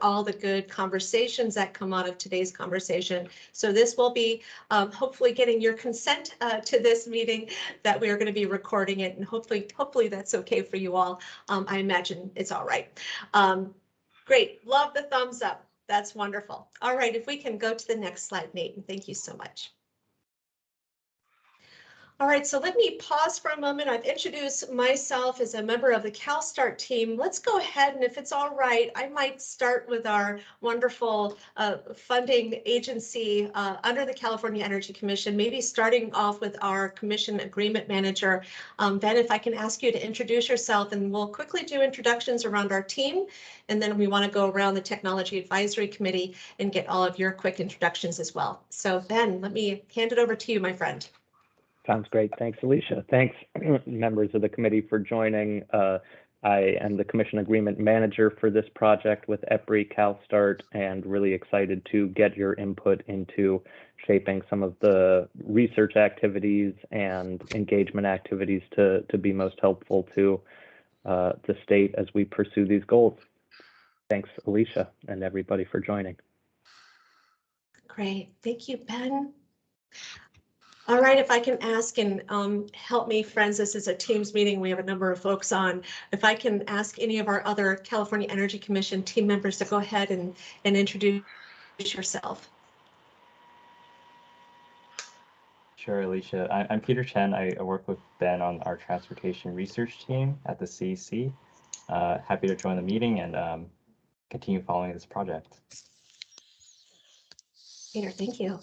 all the good conversations that come out of today's conversation. So this will be hopefully getting your consent to this meeting, that we are going to be recording it, and hopefully that's okay for you all. I imagine it's all right. Great, love the thumbs up. That's wonderful. All right, if we can go to the next slide, Nate, thank you so much. All right, so let me pause for a moment. I've introduced myself as a member of the CalSTART team. Let's go ahead, and if it's all right, I might start with our wonderful funding agency under the California Energy Commission, maybe starting off with our Commission Agreement Manager. Ben, if I can ask you to introduce yourself, and we'll quickly do introductions around our team, and then we want to go around the Technology Advisory Committee and get all of your quick introductions as well. So Ben, let me hand it over to you, my friend. Sounds great. Thanks, Alicia. Thanks, members of the committee, for joining. I am the Commission Agreement Manager for this project with EPRI CalSTART, and really excited to get your input into shaping some of the research activities and engagement activities to be most helpful to the state as we pursue these goals. Thanks, Alicia, and everybody for joining. Great. Thank you, Ben. All right, if I can ask, and help me, friends, this is a Teams meeting. We have a number of folks on. If I can ask any of our other California Energy Commission team members to go ahead and introduce yourself. Sure, Alicia. I'm Peter Chen. I work with Ben on our transportation research team at the CEC. Happy to join the meeting and continue following this project. Peter, thank you.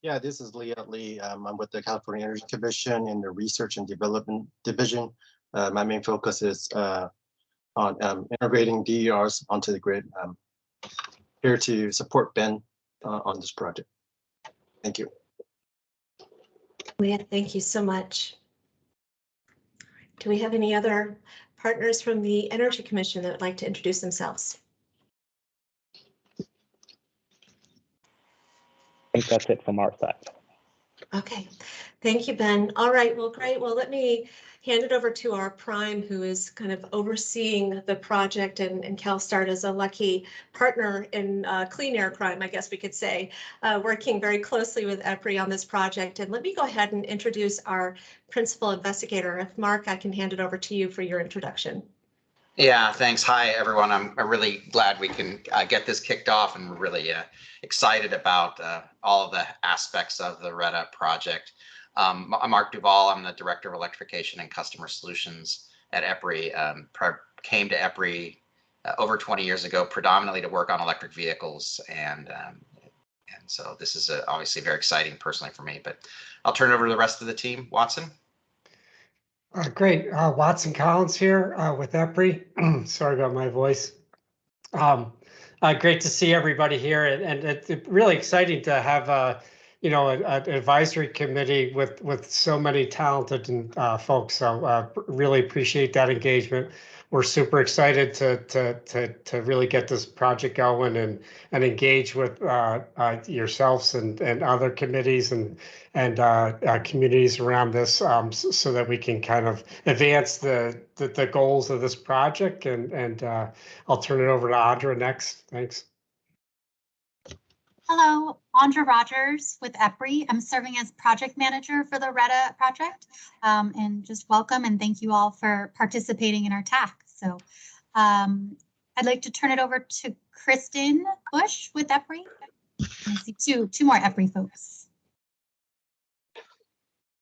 Yeah, this is Lee Utley. I'm with the California Energy Commission in the Research and Development Division. My main focus is on integrating DERs onto the grid. Here to support Ben on this project. Thank you. Leah, thank you so much. Do we have any other partners from the Energy Commission that would like to introduce themselves? I think that's it from our side. Okay, thank you, Ben. All right, well, great. Well, let me hand it over to our prime, who is kind of overseeing the project, and CalSTART is a lucky partner in clean air crime, I guess we could say, working very closely with EPRI on this project. And let me go ahead and introduce our principal investigator. If Mark, I can hand it over to you for your introduction. Yeah, thanks. Hi, everyone. I'm really glad we can get this kicked off, and we're really excited about all of the aspects of the RHETTA project. I'm Mark Duvall. I'm the Director of Electrification and Customer Solutions at EPRI. Came to EPRI over 20 years ago, predominantly to work on electric vehicles, and so this is obviously very exciting personally for me. But I'll turn it over to the rest of the team. Watson. Great. Watson Collins here with EPRI. Sorry about my voice. Great to see everybody here, and it's really exciting to have an advisory committee with so many talented folks. So really appreciate that engagement. We're super excited to really get this project going and engage with yourselves and other committees and communities around this, so that we can kind of advance the goals of this project. And I'll turn it over to Audra next. Thanks. Hello, Audra Rogers with EPRI. I'm serving as project manager for the RHETTA project, and just welcome and thank you all for participating in our TAC. So I'd like to turn it over to Kristen Bush with EPRI. I see two more EPRI folks.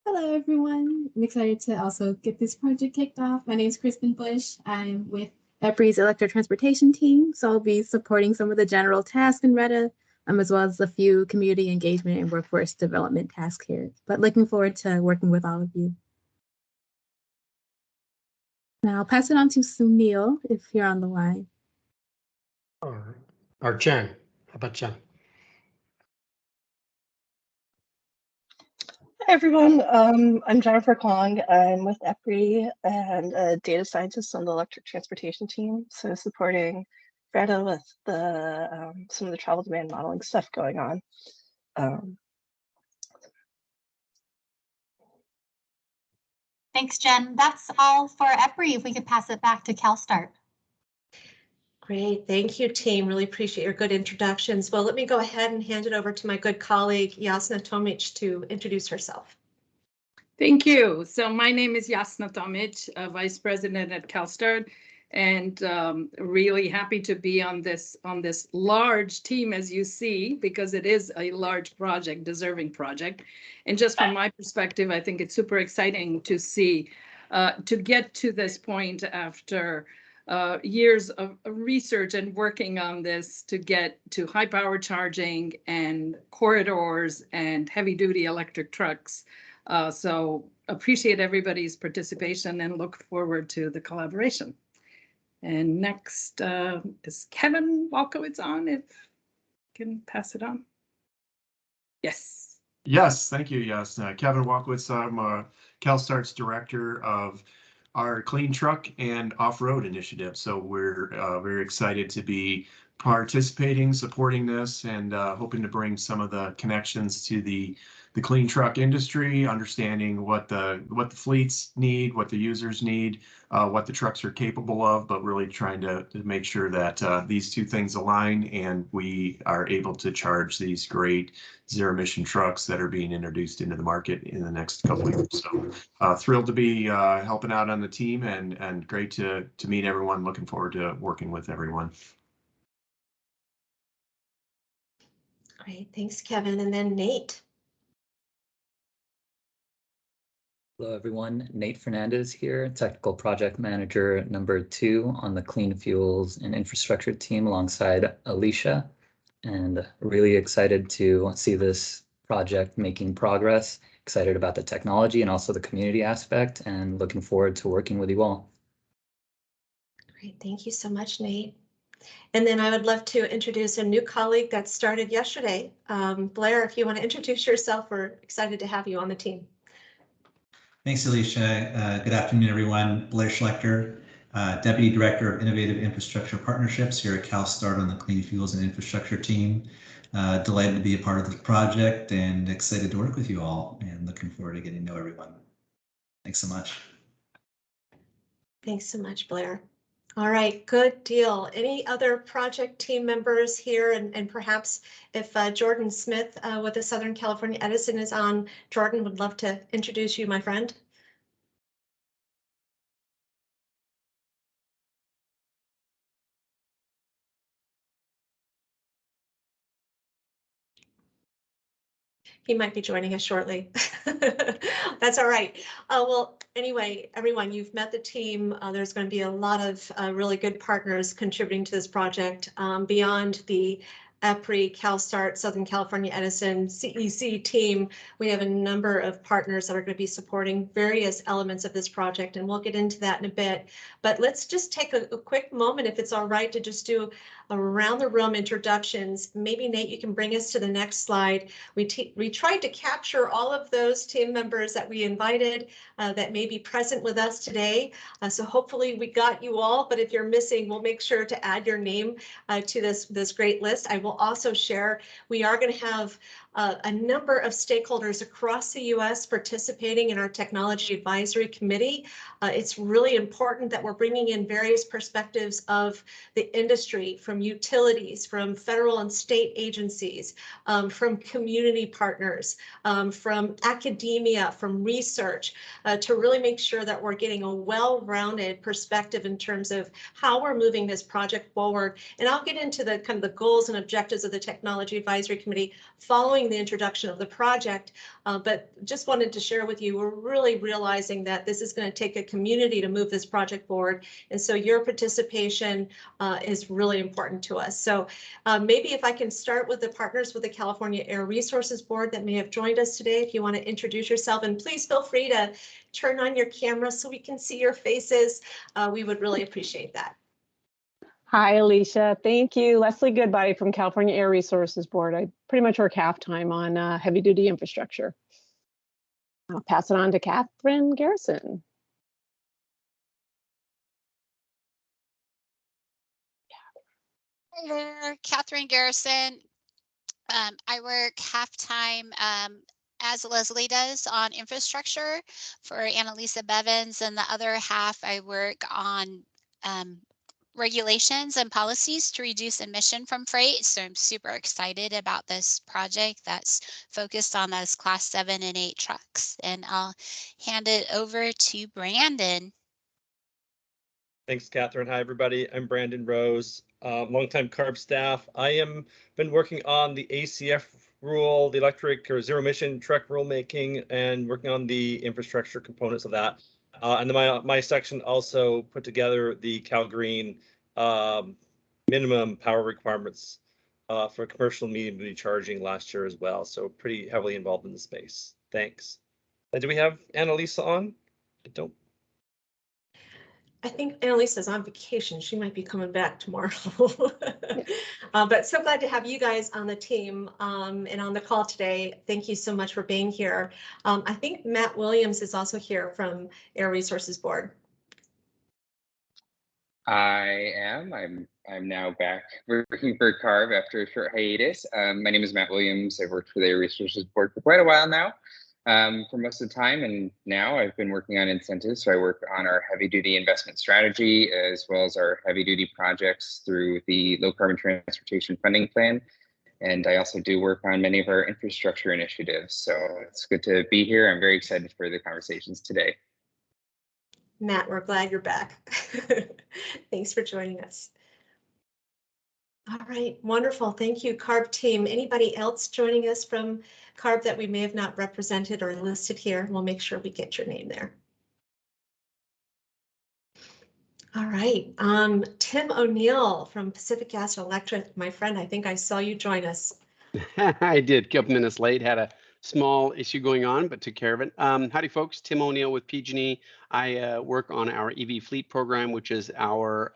Hello, everyone. I'm excited to also get this project kicked off. My name is Kristen Bush. I'm with EPRI's electric transportation team, so I'll be supporting some of the general tasks in RHETTA, as well as a few community engagement and workforce development tasks here. But looking forward to working with all of you. Now I'll pass it on to Sunil if you're on the line. Or Jen. How about Jen? Hi, everyone. I'm Jennifer Kwong. I'm with EPRI and a data scientist on the electric transportation team. So supporting RHETTA with the some of the travel demand modeling stuff going on. Thanks, Jen. That's all for EPRI. If we could pass it back to CalSTART. Great, thank you, team. Really appreciate your good introductions. Well, let me go ahead and hand it over to my good colleague, Jasna Tomic, to introduce herself. Thank you. So my name is Jasna Tomic, Vice President at CalSTART, and really happy to be on this large team, as you see, because it is a large project, deserving project. And just from my perspective, I think it's super exciting to see, to get to this point after years of research and working on this to get to high power charging and corridors and heavy duty electric trucks. So appreciate everybody's participation and look forward to the collaboration. And next is Kevin Walkowitz on, if you can pass it on. Yes. Yes, thank you. Yes, Kevin Walkowitz. I'm CalSTART's director of our Clean Truck and Off-Road initiative. So we're very excited to be participating, supporting this, and hoping to bring some of the connections to the clean truck industry, understanding what the fleets need, what the users need, what the trucks are capable of, but really trying to make sure that these two things align and we are able to charge these great zero emission trucks that are being introduced into the market in the next couple of years. So thrilled to be helping out on the team and great to meet everyone. Looking forward to working with everyone. Great, thanks, Kevin. And then Nate. Hello, everyone. Nate Fernandez here, Technical Project Manager #2 on the Clean Fuels and Infrastructure team alongside Alicia. And really excited to see this project making progress. Excited about the technology and also the community aspect, and looking forward to working with you all. Great, thank you so much, Nate. And then I would love to introduce a new colleague that started yesterday. Blair, if you want to introduce yourself, we're excited to have you on the team. Thanks, Alicia. Good afternoon, everyone. Blair Schlechter, Deputy Director of Innovative Infrastructure Partnerships here at CalSTART on the Clean Fuels and Infrastructure team. Delighted to be a part of the project and excited to work with you all, and looking forward to getting to know everyone. Thanks so much. Thanks so much, Blair. All right, good deal. Any other project team members here? And perhaps if Jordan Smith with the Southern California Edison is on, Jordan, would love to introduce you, my friend. He might be joining us shortly. That's all right. Well, anyway, everyone, you've met the team. There's going to be a lot of really good partners contributing to this project beyond the EPRI, CalSTART, Southern California Edison, CEC team. We have a number of partners that are going to be supporting various elements of this project, and we'll get into that in a bit. But let's just take a quick moment, if it's all right, to just do around the room introductions. Maybe Nate, you can bring us to the next slide. We tried to capture all of those team members that we invited that may be present with us today. So hopefully we got you all, but if you're missing, we'll make sure to add your name to this great list. I will also share, we are going to have a number of stakeholders across the U.S. participating in our Technology Advisory Committee. It's really important that we're bringing in various perspectives of the industry, from utilities, from federal and state agencies, from community partners, from academia, from research, to really make sure that we're getting a well-rounded perspective in terms of how we're moving this project forward. And I'll get into the kind of the goals and objectives of the Technology Advisory Committee following the introduction of the project, but just wanted to share with you, we're really realizing that this is going to take a community to move this project forward, and so your participation is really important to us. So maybe if I can start with the partners with the California Air Resources Board that may have joined us today, if you want to introduce yourself, and please feel free to turn on your camera so we can see your faces. We would really appreciate that. Hi, Alicia. Thank you. Leslie Goodbody from California Air Resources Board. I pretty much work half-time on heavy-duty infrastructure. I'll pass it on to Catherine Garrison. Hi there, Catherine Garrison. I work half-time as Leslie does, on infrastructure for Annalisa Bevins, and the other half I work on regulations and policies to reduce emission from freight. So I'm super excited about this project that's focused on those class 7 and 8 trucks. And I'll hand it over to Brandon. Thanks, Catherine. Hi, everybody. I'm Brandon Rose, longtime CARB staff. I am been working on the ACF rule, the electric or zero emission truck rulemaking, and working on the infrastructure components of that. And then my section also put together the Cal Green minimum power requirements for commercial medium duty charging last year as well. So pretty heavily involved in the space. Thanks. And do we have Annalisa on? I don't. I think Annalisa's on vacation. She might be coming back tomorrow. But so glad to have you guys on the team and on the call today. Thank you so much for being here. I think Matt Williams is also here from Air Resources Board. I am. I'm now back working for CARB after a short hiatus. My name is Matt Williams. I've worked for the Air Resources Board for quite a while now. For most of the time, and now I've been working on incentives. So I work on our heavy duty investment strategy, as well as our heavy duty projects through the low carbon transportation funding plan. And I also do work on many of our infrastructure initiatives. So it's good to be here. I'm very excited for the conversations today. Matt, we're glad you're back. Thanks for joining us. All right, wonderful. Thank you, CARB team. Anybody else joining us from CARB that we may have not represented or listed here? We'll make sure we get your name there. All right, Tim O'Neill from Pacific Gas and Electric, my friend, I think I saw you join us. I did, a couple minutes late, had a small issue going on, but took care of it. Howdy folks, Tim O'Neill with PG&E. I work on our EV fleet program, which is our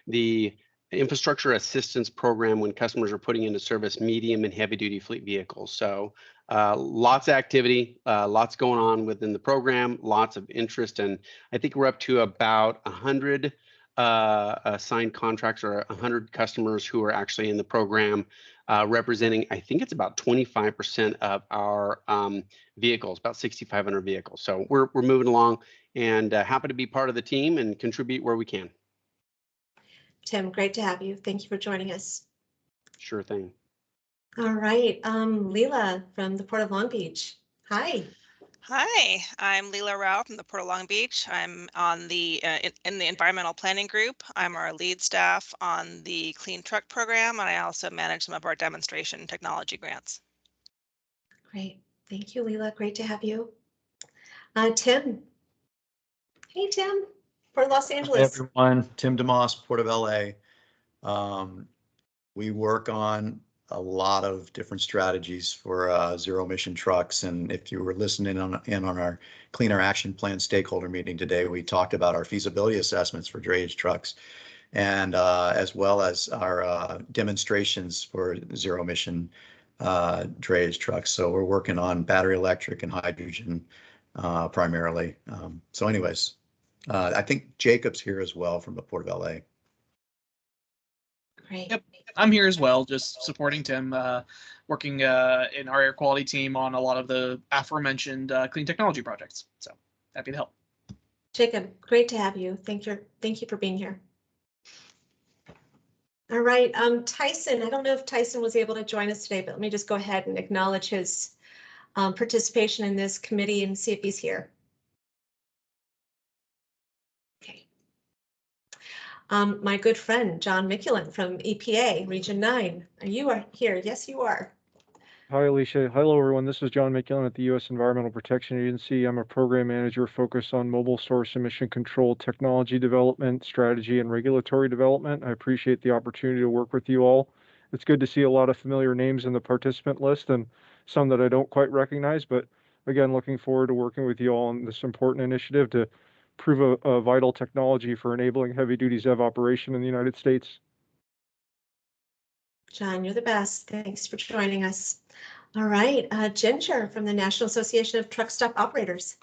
the infrastructure assistance program when customers are putting into service medium and heavy duty fleet vehicles. So lots of activity, lots going on within the program, lots of interest. And I think we're up to about 100 signed contracts or 100 customers who are actually in the program, representing, I think it's about 25% of our vehicles, about 6,500 vehicles. So we're moving along and happy to be part of the team and contribute where we can. Tim, great to have you. Thank you for joining us. Sure thing. All right, Leela from the Port of Long Beach. Hi. Hi, I'm Leela Rao from the Port of Long Beach. I'm on the in the environmental planning group. I'm our lead staff on the Clean Truck program, and I also manage some of our demonstration technology grants. Great. Thank you, Leela. Great to have you. Tim. Hey, Tim. Port of Los Angeles. Hey everyone, Tim DeMoss, Port of LA. We work on a lot of different strategies for zero emission trucks. And if you were listening in on our Cleaner Action Plan stakeholder meeting today, we talked about our feasibility assessments for drayage trucks and as well as our demonstrations for zero emission drayage trucks. So we're working on battery electric and hydrogen primarily. So anyways, I think Jacob's here as well from the Port of LA. Great. Yep, I'm here as well, just supporting Tim, working in our air quality team on a lot of the aforementioned clean technology projects. So happy to help. Jacob, great to have you. Thank you for being here. All right, Tyson, I don't know if Tyson was able to join us today, but let me just go ahead and acknowledge his participation in this committee and see if he's here. My good friend, John Mickulin from EPA, Region 9. You are here. Yes, you are. Hi, Alicia. Hello, everyone. This is John Mickulin at the U.S. Environmental Protection Agency. I'm a program manager focused on mobile source emission control technology development, strategy, and regulatory development. I appreciate the opportunity to work with you all. It's good to see a lot of familiar names in the participant list and some that I don't quite recognize, but again, looking forward to working with you all on this important initiative to prove a vital technology for enabling heavy-duty ZEV operation in the United States. John, you're the best. Thanks for joining us. All right, Ginger from the National Association of Truck Stop Operators.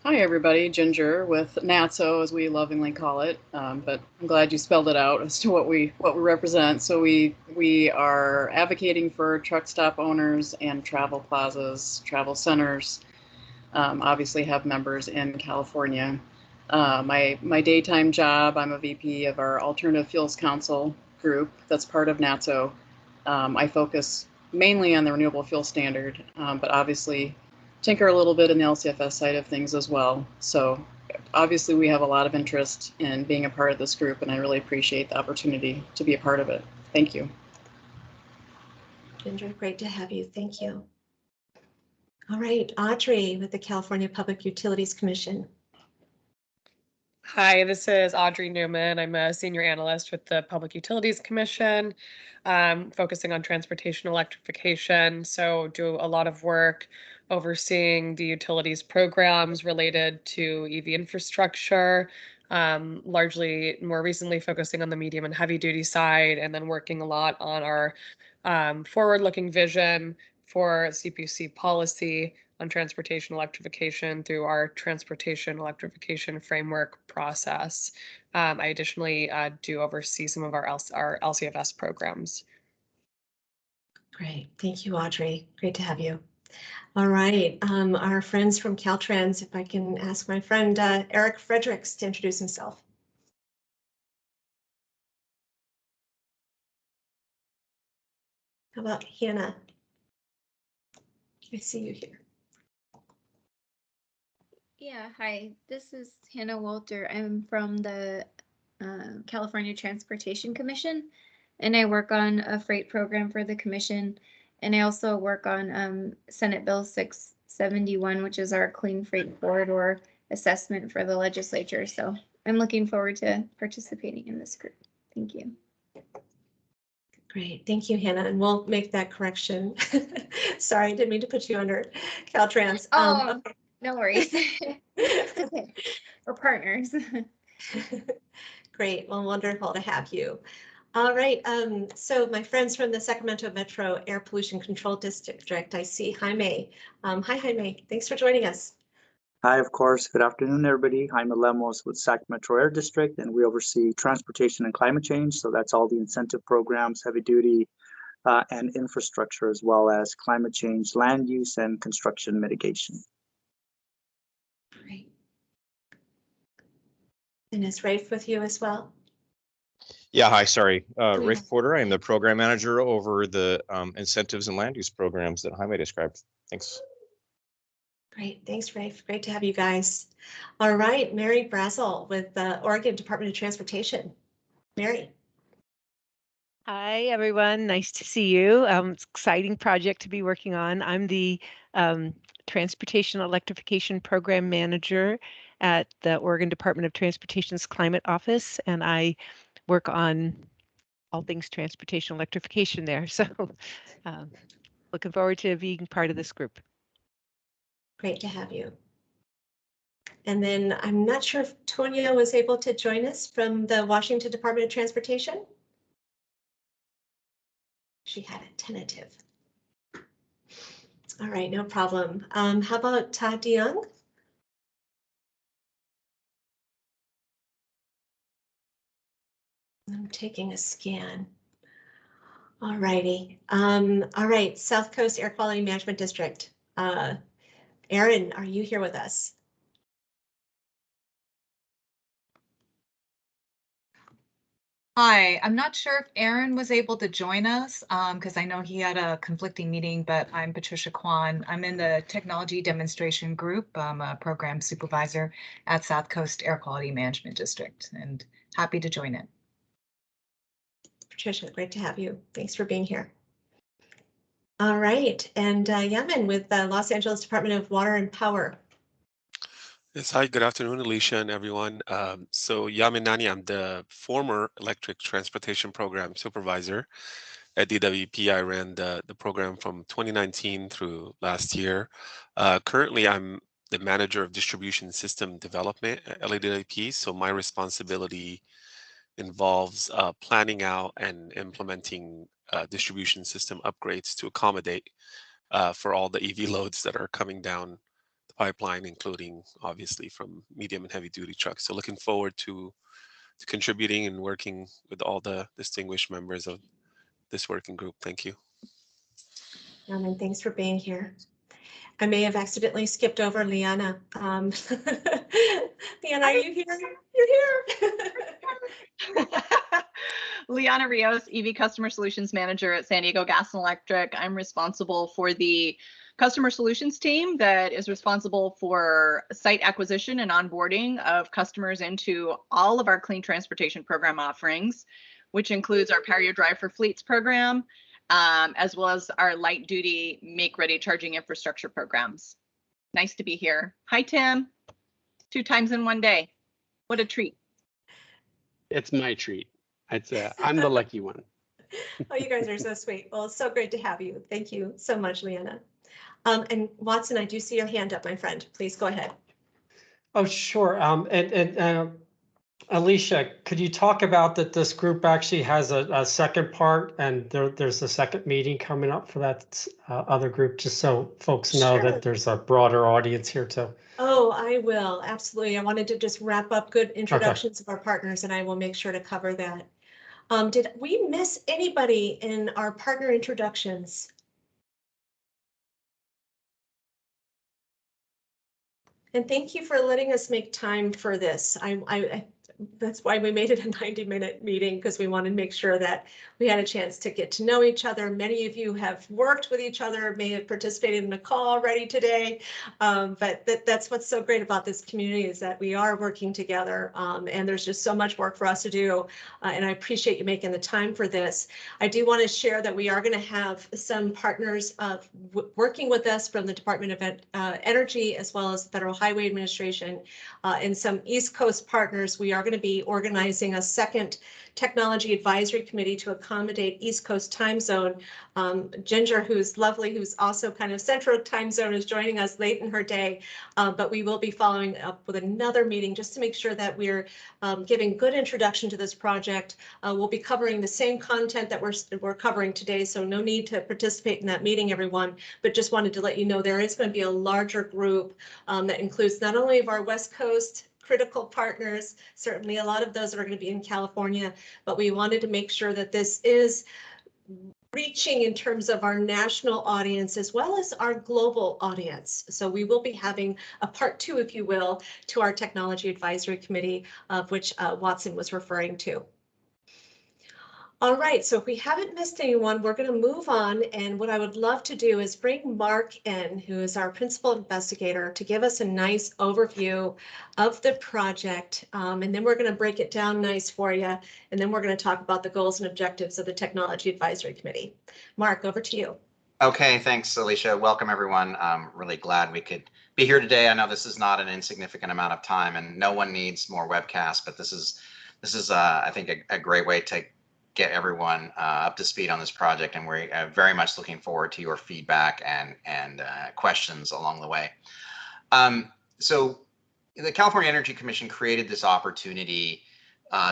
Hi, everybody. Ginger with NATSO, as we lovingly call it, but I'm glad you spelled it out as to what we represent. So we are advocating for truck stop owners and travel plazas, travel centers. Obviously, have members in California. My daytime job, I'm a VP of our Alternative Fuels Council group that's part of NATSO. I focus mainly on the renewable fuel standard, but obviously tinker a little bit in the LCFS side of things as well. So obviously we have a lot of interest in being a part of this group, and I really appreciate the opportunity to be a part of it. Thank you. Ginger, great to have you. Thank you. All right, Audrey with the California Public Utilities Commission. Hi, this is Audrey Newman. I'm a senior analyst with the Public Utilities Commission, focusing on transportation electrification. So do a lot of work overseeing the utilities programs related to EV infrastructure, largely more recently focusing on the medium and heavy duty side, and then working a lot on our forward-looking vision for CPUC policy on transportation electrification through our transportation electrification framework process. I additionally do oversee some of our LCFS programs. Great, thank you, Audrey. Great to have you. All right, our friends from Caltrans, if I can ask my friend Eric Fredericks to introduce himself. How about Hannah? I see you here. Yeah, hi, this is Hannah Walter. I'm from the California Transportation Commission, and I work on a freight program for the commission. And I also work on Senate Bill 671, which is our Clean Freight Corridor assessment for the legislature. So I'm looking forward to participating in this group. Thank you. Great, thank you, Hannah, and we'll make that correction. Sorry, I didn't mean to put you under Caltrans. Okay. No worries. Okay. We're partners. Great, well, wonderful to have you. All right, so my friends from the Sacramento Metro Air Pollution Control District, I see Jaime. Hi, Jaime, thanks for joining us. Hi, of course. Good afternoon, everybody. Jaime Lemos with Sac Metro Air District, and we oversee transportation and climate change. So that's all the incentive programs, heavy duty, and infrastructure, as well as climate change, land use, and construction mitigation. Great. And is Rafe with you as well? Yeah, hi, sorry. Rafe Porter, I'm the program manager over the incentives and land use programs that Jaime described. Thanks. Great, thanks, Rafe. Great to have you guys. All right, Mary Brazel with the Oregon Department of Transportation. Mary. Hi, everyone. Nice to see you. It's an exciting project to be working on. I'm the Transportation Electrification Program Manager at the Oregon Department of Transportation's Climate Office, and I work on all things transportation electrification there. So looking forward to being part of this group. Great to have you. And then I'm not sure if Tonya was able to join us from the Washington Department of Transportation. She had a tentative. All right, no problem. How about Todd DeYoung? I'm taking a scan. All righty. All right, South Coast Air Quality Management District. Erin, are you here with us? Hi, I'm not sure if Aaron was able to join us because I know he had a conflicting meeting, but I'm Patricia Kwan. I'm in the Technology Demonstration Group. I'm a program supervisor at South Coast Air Quality Management District and happy to join in. Patricia, great to have you. Thanks for being here. All right, and Yaman with the Los Angeles Department of Water and Power. Yes, hi, good afternoon, Alicia and everyone. So Yamin Nani, I'm the former Electric Transportation Program Supervisor at DWP. I ran the program from 2019 through last year. Currently, I'm the Manager of Distribution System Development at LADWP, so my responsibility involves planning out and implementing distribution system upgrades to accommodate for all the EV loads that are coming down the pipeline, including obviously from medium and heavy duty trucks. So looking forward to contributing and working with all the distinguished members of this working group. Thank you. And thanks for being here. I may have accidentally skipped over Liana. Liana, are you here? You're here. Liana Rios, EV Customer Solutions Manager at San Diego Gas and Electric. I'm responsible for the customer solutions team that is responsible for site acquisition and onboarding of customers into all of our clean transportation program offerings, which includes our Power Your Drive for Fleets program, as well as our light duty make ready charging infrastructure programs. Nice to be here. Hi, Tim. 2 times in one day. What a treat. It's my treat. I'm the lucky one. Oh, you guys are so sweet. Well, it's so great to have you. Thank you so much, Liana. And Watson, I do see your hand up, my friend. Please go ahead. Oh, sure. Alicia, could you talk about that this group actually has a second part, and there's a second meeting coming up for that other group, just so folks know that there's a broader audience here too? Oh, I will. Absolutely. I wanted to just wrap up good introductions of our partners, and I will make sure to cover that. Did we miss anybody in our partner introductions? And thank you for letting us make time for this. That's why we made it a 90-minute meeting, because we wanted to make sure that we had a chance to get to know each other. Many of you have worked with each other, may have participated in a call already today, but that's what's so great about this community, is that we are working together, and there's just so much work for us to do, and I appreciate you making the time for this. I do want to share that we are going to have some partners working with us from the Department of Energy, as well as the Federal Highway Administration, and some East Coast partners. We are going to be organizing a second technology advisory committee to accommodate East Coast time zone. Ginger, who's lovely, who's also kind of central time zone, is joining us late in her day, but we will be following up with another meeting just to make sure that we're giving good introduction to this project. We'll be covering the same content that we're covering today, so no need to participate in that meeting, everyone, but just wanted to let you know there is going to be a larger group that includes not only of our West Coast critical partners, certainly a lot of those are going to be in California, but we wanted to make sure that this is reaching in terms of our national audience as well as our global audience. So we will be having a part 2, if you will, to our Technology Advisory Committee, of which Watson was referring to. All right, so if we haven't missed anyone, we're going to move on. And what I would love to do is bring Mark in, who is our principal investigator, to give us a nice overview of the project. And then we're going to break it down nice for you. And then we're going to talk about the goals and objectives of the Technology Advisory Committee. Mark, over to you. Okay, thanks, Alicia. Welcome, everyone. I'm really glad we could be here today. I know this is not an insignificant amount of time, and no one needs more webcasts, but this is I think, a great way to get everyone up to speed on this project, and we're very much looking forward to your feedback and questions along the way. So the California Energy Commission created this opportunity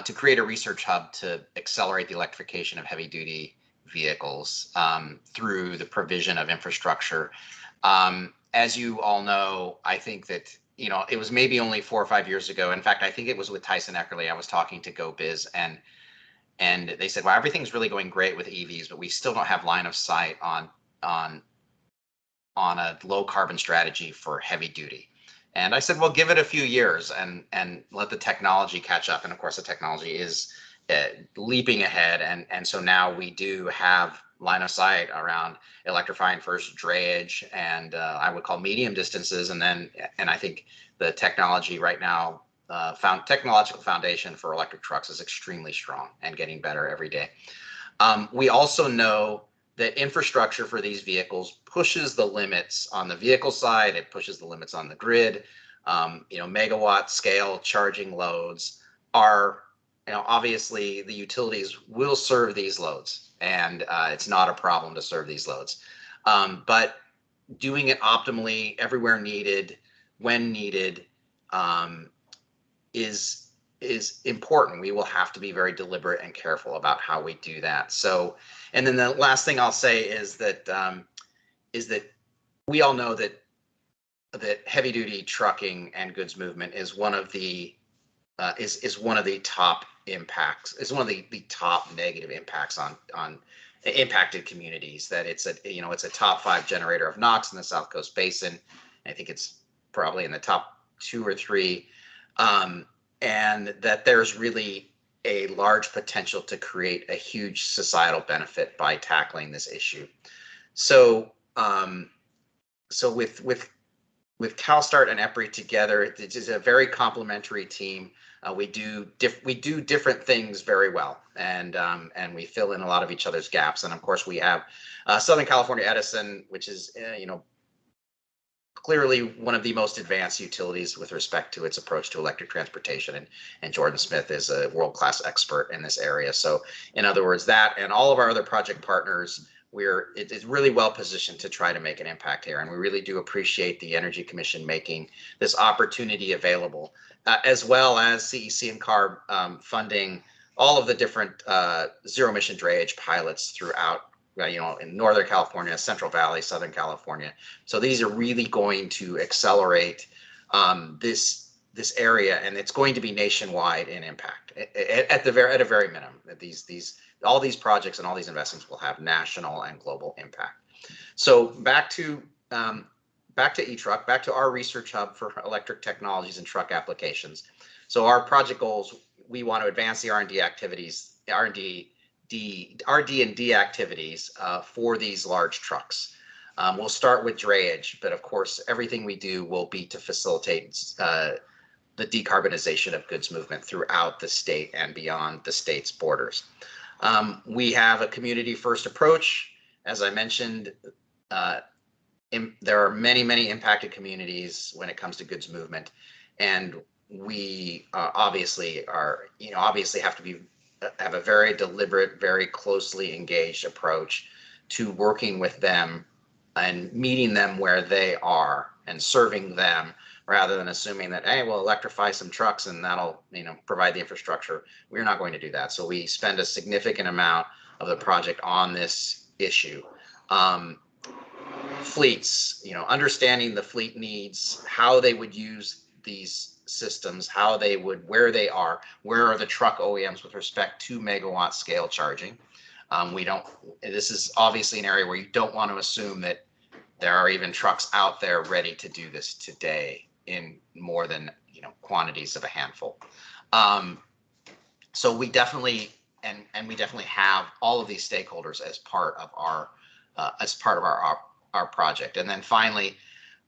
to create a research hub to accelerate the electrification of heavy duty vehicles through the provision of infrastructure. As you all know, I think that, you know, it was maybe only 4 or 5 years ago. In fact, I think it was with Tyson Eckerly. I was talking to GoBiz, and they said, well, everything's really going great with EVs, but we still don't have line of sight on a low carbon strategy for heavy duty. And I said, well, give it a few years and let the technology catch up. And of course, the technology is leaping ahead. And so now we do have line of sight around electrifying first drayage and I would call medium distances. And I think the technology right now, technological foundation for electric trucks is extremely strong and getting better every day. We also know that infrastructure for these vehicles pushes the limits on the vehicle side. It pushes the limits on the grid. You know, megawatt scale charging loads are, you know, obviously the utilities will serve these loads, and it's not a problem to serve these loads. But doing it optimally everywhere needed, when needed, is important. We will have to be very deliberate and careful about how we do that. So, and then the last thing I'll say is that we all know that that heavy duty trucking and goods movement is one of the is one of the top impacts, is one of the top negative impacts on impacted communities. That it's a, you know, it's a top 5 generator of NOx in the South Coast Basin. I think it's probably in the top 2 or 3, and that there's really a large potential to create a huge societal benefit by tackling this issue. So so with CalSTART and EPRI together, it is a very complementary team. We do different things very well, and we fill in a lot of each other's gaps. And of course, we have Southern California Edison, which is you know, clearly one of the most advanced utilities with respect to its approach to electric transportation, and Jordan Smith is a world-class expert in this area. So in other words, that and all of our other project partners, it is really well positioned to try to make an impact here, and we really do appreciate the Energy Commission making this opportunity available, as well as CEC and CARB funding all of the different zero emission drayage pilots throughout, you know, in Northern California, Central Valley, Southern California. So these are really going to accelerate this area, and it's going to be nationwide in impact at a very minimum. All these projects and all these investments will have national and global impact. So back to eTRUC, back to our research hub for electric technologies and truck applications. So our project goals: we want to advance the R&D activities, RD&D activities for these large trucks. We'll start with drayage, but of course, everything we do will be to facilitate the decarbonization of goods movement throughout the state and beyond the state's borders. We have a community first approach. As I mentioned, there are many impacted communities when it comes to goods movement, and we obviously have a very deliberate, very closely engaged approach to working with them and meeting them where they are and serving them, rather than assuming that, hey, we'll electrify some trucks and that'll, you know, provide the infrastructure. We're not going to do that. So we spend a significant amount of the project on this issue. Fleets, you know, understanding the fleet needs, how they would use these systems, where are the truck OEMs with respect to megawatt scale charging. This is obviously an area where you don't want to assume that there are even trucks out there ready to do this today in more than, you know, quantities of a handful. So we definitely have all of these stakeholders as part of our project. And then finally,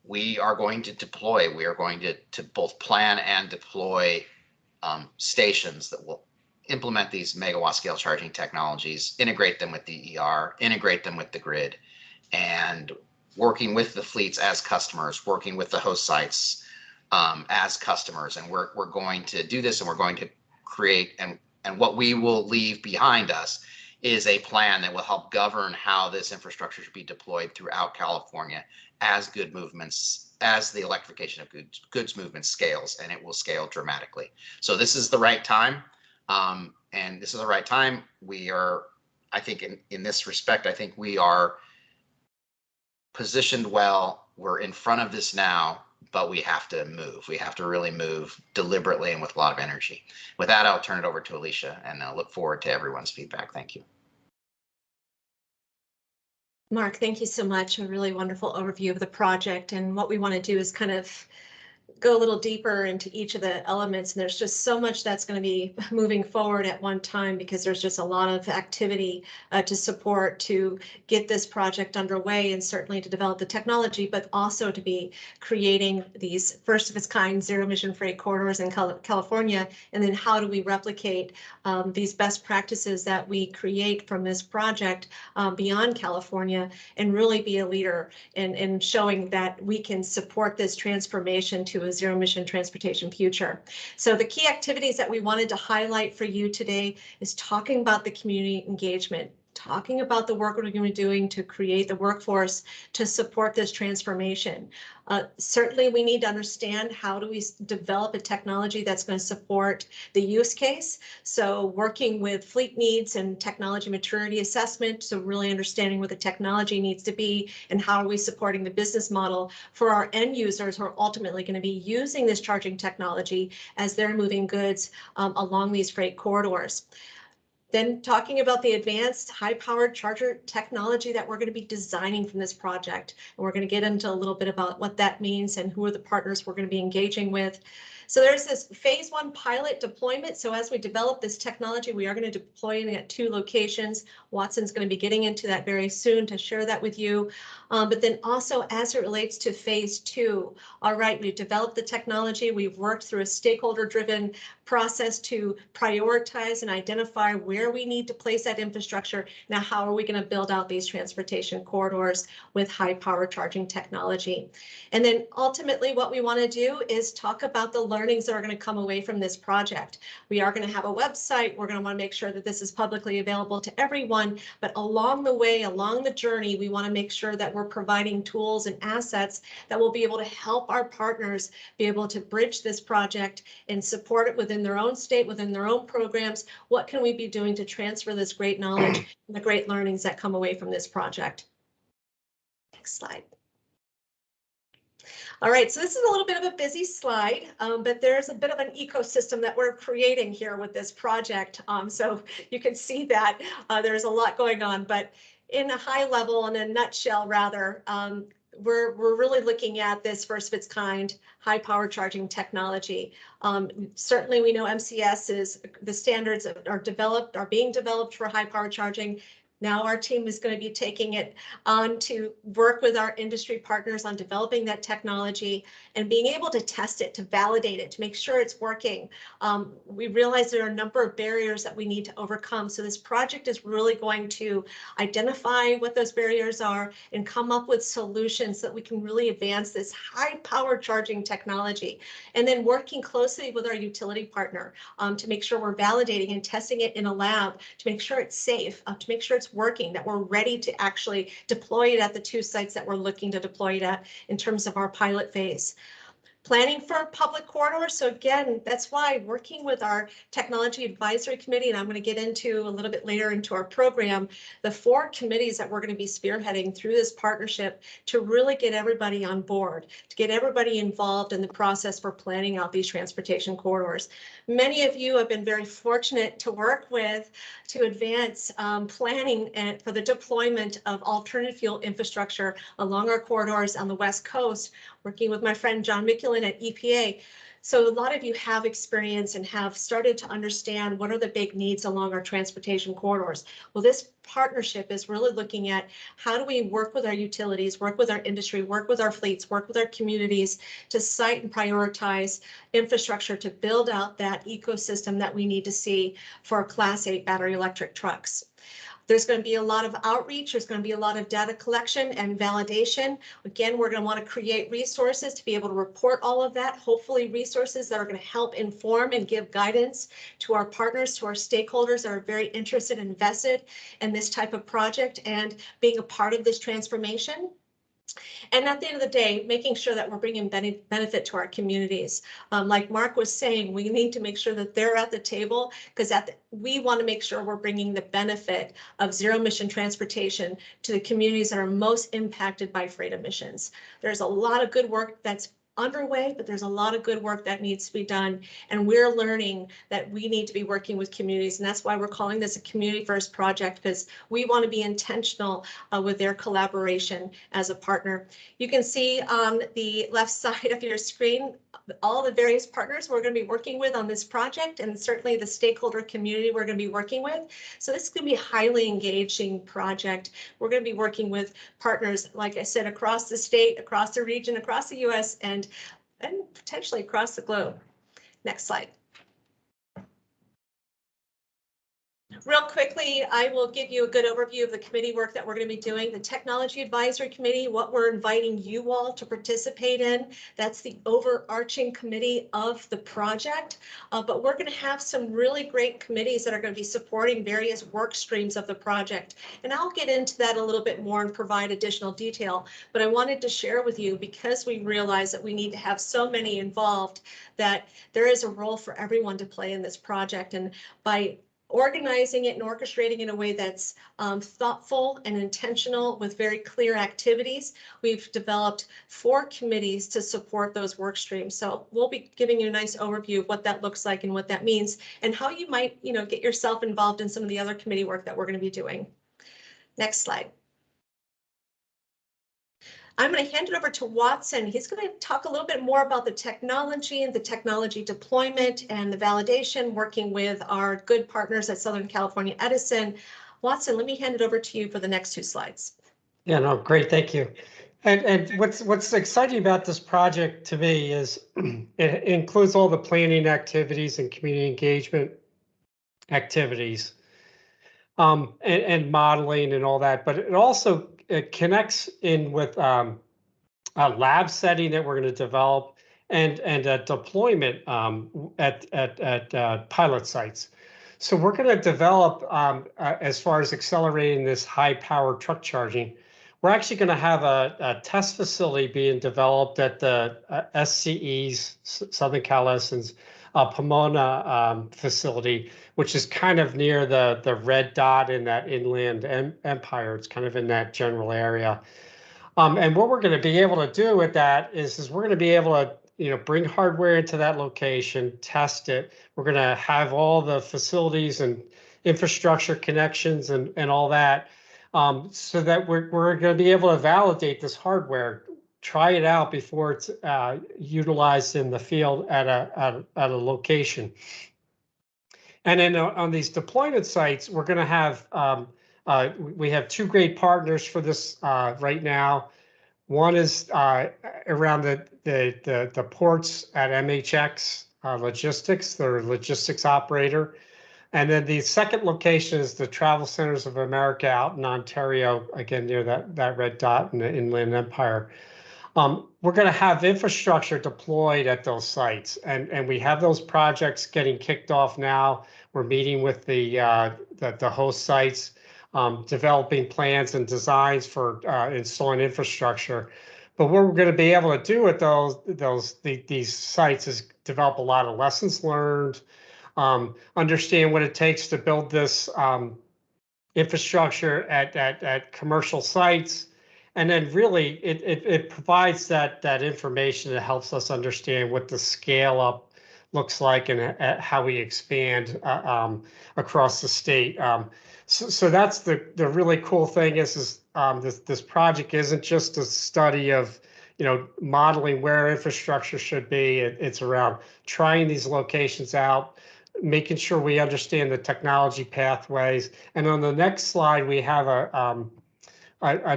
we are going to both plan and deploy stations that will implement these megawatt scale charging technologies, integrate them with DER, integrate them with the grid, and working with the fleets as customers, working with the host sites as customers. And we're going to do this, and we're going to create, and what we will leave behind us is a plan that will help govern how this infrastructure should be deployed throughout California as the electrification of goods movement scales, and it will scale dramatically. So this is the right time, and this is the right time. We are, I think, in this respect, I think we are positioned well. We're in front of this now, but we have to move. We have to really move deliberately and with a lot of energy. With that, I'll turn it over to Alicia, and I look forward to everyone's feedback. Thank you. Mark, thank you so much. A really wonderful overview of the project, and what we want to do is kind of go a little deeper into each of the elements, and there's just so much that's going to be moving forward at one time, because there's just a lot of activity to support to get this project underway, and certainly to develop the technology, but also to be creating these first of its kind zero emission freight corridors in California. And then how do we replicate these best practices that we create from this project beyond California, and really be a leader in showing that we can support this transformation to a zero emission transportation future. So the key activities that we wanted to highlight for you today is talking about the community engagement, talking about the work we're going to be doing to create the workforce to support this transformation. Certainly, we need to understand how do we develop a technology that's going to support the use case. So working with fleet needs and technology maturity assessment, so really understanding what the technology needs to be and how are we supporting the business model for our end users who are ultimately going to be using this charging technology as they're moving goods along these freight corridors. Then talking about the advanced high-powered charger technology that we're going to be designing from this project. And we're going to get into a little bit about what that means and who are the partners we're going to be engaging with. So there's this phase 1 pilot deployment. So as we develop this technology, we are going to deploy it at 2 locations. Watson's going to be getting into that very soon to share that with you. But then also as it relates to phase 2, all right, we've developed the technology. We've worked through a stakeholder-driven process to prioritize and identify where we need to place that infrastructure. Now, how are we going to build out these transportation corridors with high power charging technology? And then ultimately what we want to do is talk about the learnings that are going to come away from this project. We are going to have a website. We're going to want to make sure that this is publicly available to everyone. But along the way, along the journey, we want to make sure that we're providing tools and assets that will be able to help our partners be able to bridge this project and support it within their own state, within their own programs. What can we be doing to transfer this great knowledge and the great learnings that come away from this project? Next slide. All right, so this is a little bit of a busy slide, but there's a bit of an ecosystem that we're creating here with this project. So you can see that there's a lot going on, but in a high level, in a nutshell rather, we're really looking at this first of its kind high power charging technology. Certainly we know MCS is the standards are being developed for high power charging. Now our team is going to be taking it on to work with our industry partners on developing that technology and being able to test it, to validate it, to make sure it's working. We realize there are a number of barriers that we need to overcome. So this project is really going to identify what those barriers are and come up with solutions so that we can really advance this high power charging technology. And then working closely with our utility partner to make sure we're validating and testing it in a lab, to make sure it's safe, to make sure it's working, that we're ready to actually deploy it at the 2 sites that we're looking to deploy it at in terms of our pilot phase. Planning for public corridors. So again, that's why working with our technology advisory committee, and I'm going to get into a little bit later into our program, the 4 committees that we're going to be spearheading through this partnership to really get everybody on board, to get everybody involved in the process for planning out these transportation corridors. Many of you have been very fortunate to work with to advance planning and for the deployment of alternative fuel infrastructure along our corridors on the West Coast, working with my friend John Mickulin at EPA. So a lot of you have experience and have started to understand what are the big needs along our transportation corridors. Well, this partnership is really looking at how do we work with our utilities, work with our industry, work with our fleets, work with our communities to cite and prioritize infrastructure to build out that ecosystem that we need to see for Class 8 battery electric trucks. There's going to be a lot of outreach. There's going to be a lot of data collection and validation. Again, we're going to want to create resources to be able to report all of that. Hopefully resources that are going to help inform and give guidance to our partners, to our stakeholders that are very interested and invested in this type of project and being a part of this transformation. And at the end of the day, making sure that we're bringing benefit to our communities. Like Mark was saying, we need to make sure that they're at the table because we want to make sure we're bringing the benefit of zero emission transportation to the communities that are most impacted by freight emissions. There's a lot of good work that's underway, but there's a lot of good work that needs to be done. And we're learning that we need to be working with communities. And that's why we're calling this a community first project, because we want to be intentional with their collaboration as a partner. You can see on the left side of your screen, all the various partners we're going to be working with on this project, and certainly the stakeholder community we're going to be working with. So this is going to be a highly engaging project. We're going to be working with partners, like I said, across the state, across the region, across the US, and potentially across the globe. Next slide. Real quickly, I will give you a good overview of the committee work that we're going to be doing. The Technology Advisory Committee, what we're inviting you all to participate in. That's the overarching committee of the project. But we're going to have some really great committees that are going to be supporting various work streams of the project. And I'll get into that a little bit more and provide additional detail. But I wanted to share with you, because we realize that we need to have so many involved, that there is a role for everyone to play in this project. And by organizing it and orchestrating in a way that's thoughtful and intentional with very clear activities. We've developed 4 committees to support those work streams. So we'll be giving you a nice overview of what that looks like and what that means and how you might, get yourself involved in some of the other committee work that we're going to be doing. Next slide. I'm going to hand it over to Watson. He's going to talk a little bit more about the technology and the technology deployment and the validation, working with our good partners at Southern California Edison. Watson, let me hand it over to you for the next 2 slides. Yeah, no, great, thank you. And what's exciting about this project to me is it includes all the planning activities and community engagement activities, and modeling and all that, but it also connects in with a lab setting that we're going to develop and a deployment at pilot sites. So we're going to develop as far as accelerating this high power truck charging. We're actually going to have a test facility being developed at the SCE's, Southern Cal Edison's Pomona facility, which is kind of near the red dot in that inland empire. It's kind of in that general area. And what we're going to be able to do with that is we're going to be able to, bring hardware into that location, test it. We're going to have all the facilities and infrastructure connections and all that, so that we're going to be able to validate this hardware, try it out before it's utilized in the field at a location. And then on these deployment sites, we're going to have we have 2 great partners for this right now. One is around the ports at MHX Logistics, their logistics operator. And then the second location is the Travel Centers of America out in Ontario, again, near that red dot in the Inland Empire. We're going to have infrastructure deployed at those sites, and we have those projects getting kicked off now. We're meeting with the host sites, developing plans and designs for installing infrastructure. But what we're going to be able to do with these sites is develop a lot of lessons learned, understand what it takes to build this infrastructure at commercial sites. And then really it provides that information that helps us understand what the scale up looks like and how we expand across the state. So that's the really cool thing is this project isn't just a study of modeling where infrastructure should be. It's around trying these locations out, making sure we understand the technology pathways. And on the next slide, we have a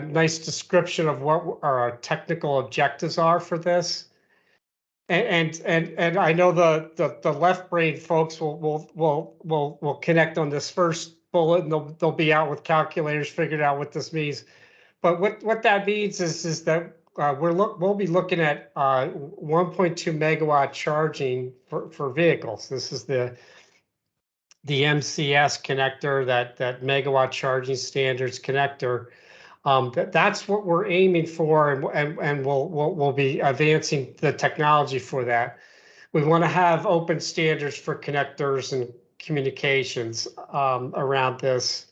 nice description of what our technical objectives are for this. And I know the left brain folks will connect on this first bullet, and they'll be out with calculators figuring out what this means. But what that means is that we'll be looking at 1.2 megawatt charging for vehicles. This is the MCS connector, that megawatt charging standards connector. That's what we're aiming for, and we'll be advancing the technology for that. We want to have open standards for connectors and communications around this.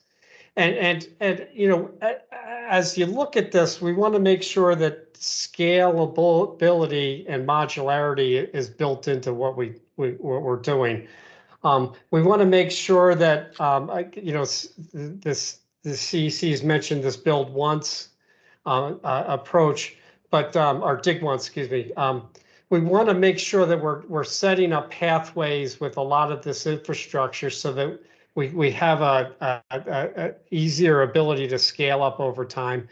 And as you look at this, we want to make sure that scalability and modularity is built into what we're doing. We want to make sure that the CEC has mentioned this build once approach, but or dig once, excuse me. We want to make sure that we're setting up pathways with a lot of this infrastructure so that we have a easier ability to scale up over time.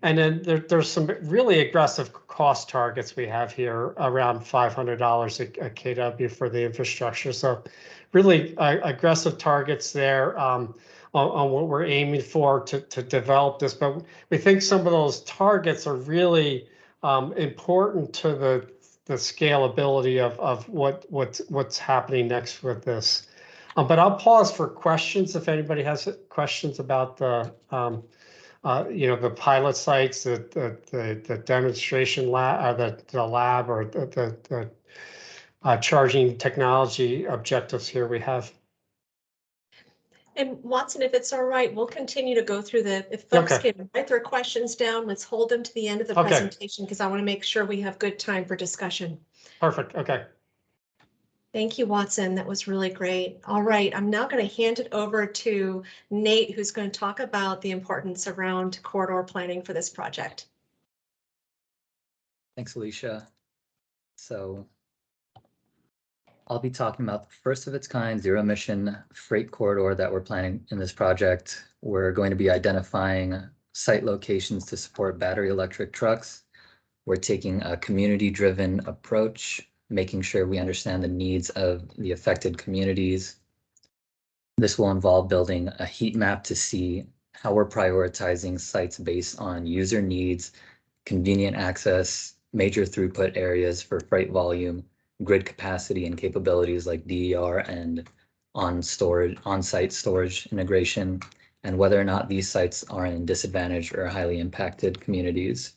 And then there's some really aggressive cost targets we have here, around $500 a kW for the infrastructure. So really aggressive targets there on what we're aiming for to develop this. But we think some of those targets are really important to the scalability of what's happening next with this. But I'll pause for questions if anybody has questions about the the pilot sites, the demonstration lab, the lab, or the charging technology objectives here we have. And Watson, if it's all right, we'll continue to go through if folks can write their questions down, let's hold them to the end of the presentation, because I want to make sure we have good time for discussion. Perfect. Okay. Thank you, Watson. That was really great. All right, I'm now going to hand it over to Nate, who's going to talk about the importance around corridor planning for this project. Thanks, Alicia. So I'll be talking about the first of its kind zero emission freight corridor that we're planning in this project. We're going to be identifying site locations to support battery electric trucks. We're taking a community-driven approach, making sure we understand the needs of the affected communities. This will involve building a heat map to see how we're prioritizing sites based on user needs, convenient access, major throughput areas for freight volume, grid capacity and capabilities like DER and on-site storage integration, and whether or not these sites are in disadvantaged or highly impacted communities.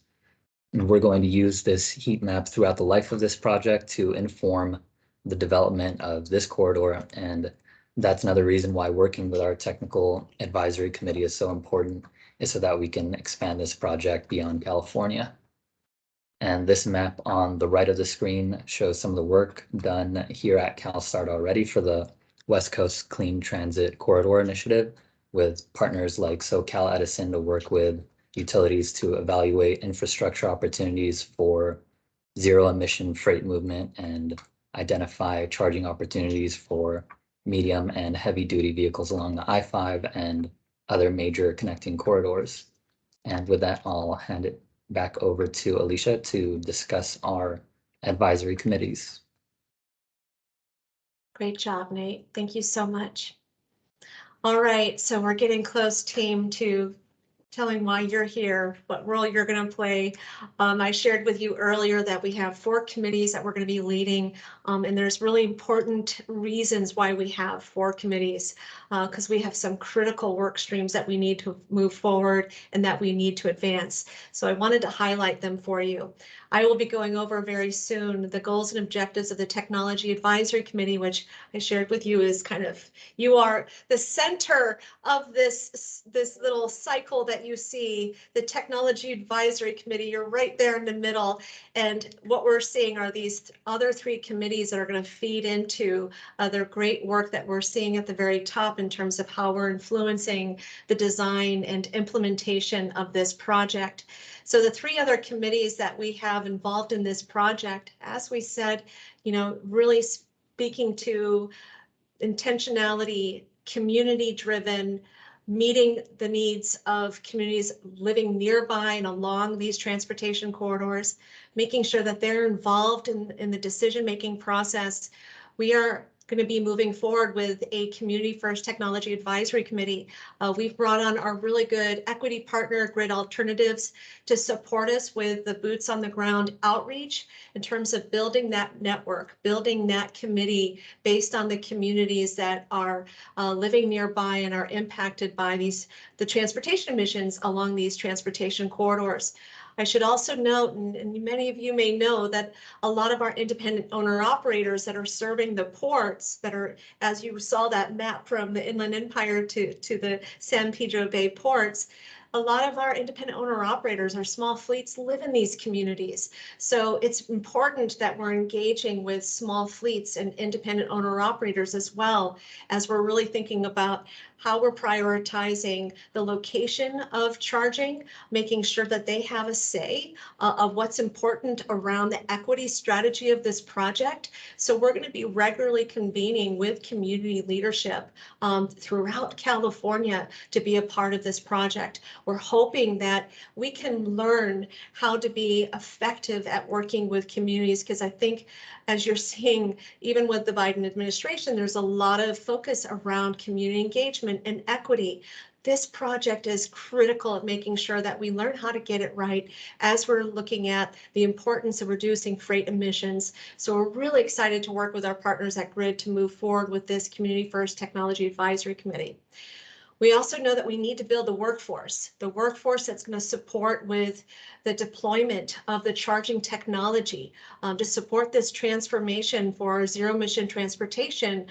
And we're going to use this heat map throughout the life of this project to inform the development of this corridor. And that's another reason why working with our technical advisory committee is so important, is so that we can expand this project beyond California. And this map on the right of the screen shows some of the work done here at CalSTART already for the West Coast Clean Transit Corridor Initiative, with partners like SoCal Edison to work with utilities to evaluate infrastructure opportunities for zero emission freight movement and identify charging opportunities for medium and heavy duty vehicles along the I-5 and other major connecting corridors. And with that, I'll hand it back over to Alicia to discuss our advisory committees. Great job, Nate. Thank you so much. All right, so we're getting close, team, to telling why you're here, what role you're going to play. I shared with you earlier that we have 4 committees that we're going to be leading, and there's really important reasons why we have 4 committees, because we have some critical work streams that we need to move forward and that we need to advance. So I wanted to highlight them for you. I will be going over very soon the goals and objectives of the Technology Advisory Committee, which I shared with you is kind of, you are the center of this little cycle that you see, the Technology Advisory Committee. You're right there in the middle. And what we're seeing are these other 3 committees that are going to feed into their great work that we're seeing at the very top in terms of how we're influencing the design and implementation of this project. So the 3 other committees that we have involved in this project, as we said, really speaking to intentionality, community-driven, meeting the needs of communities living nearby and along these transportation corridors, making sure that they're involved in the decision-making process. We are going to be moving forward with a Community First Technology Advisory Committee. We've brought on our really good equity partner, Grid Alternatives, to support us with the boots on the ground outreach in terms of building that network, building that committee based on the communities that are living nearby and are impacted by the transportation emissions along these transportation corridors. I should also note, and many of you may know, that a lot of our independent owner operators that are serving the ports that are, as you saw that map from the Inland Empire to the San Pedro Bay ports, a lot of our independent owner operators, our small fleets, live in these communities. So it's important that we're engaging with small fleets and independent owner operators as well, as we're really thinking about how we're prioritizing the location of charging, making sure that they have a say of what's important around the equity strategy of this project. So we're going to be regularly convening with community leadership throughout California to be a part of this project. We're hoping that we can learn how to be effective at working with communities, because I think, as you're seeing, even with the Biden administration, there's a lot of focus around community engagement and equity. This project is critical at making sure that we learn how to get it right as we're looking at the importance of reducing freight emissions. So we're really excited to work with our partners at GRID to move forward with this Community First Technology Advisory Committee. We also know that we need to build the workforce that's going to support with the deployment of the charging technology to support this transformation for zero emission transportation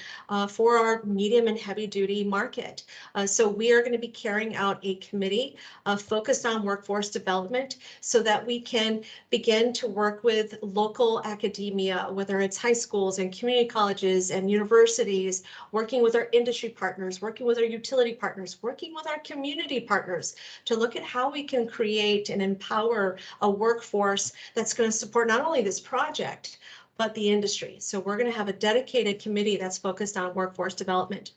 for our medium and heavy duty market. So we are going to be carrying out a committee focused on workforce development so that we can begin to work with local academia, whether it's high schools and community colleges and universities, working with our industry partners, working with our utility partners, working with our community partners to look at how we can create and empower a workforce that's going to support not only this project, but the industry. So we're going to have a dedicated committee that's focused on workforce development.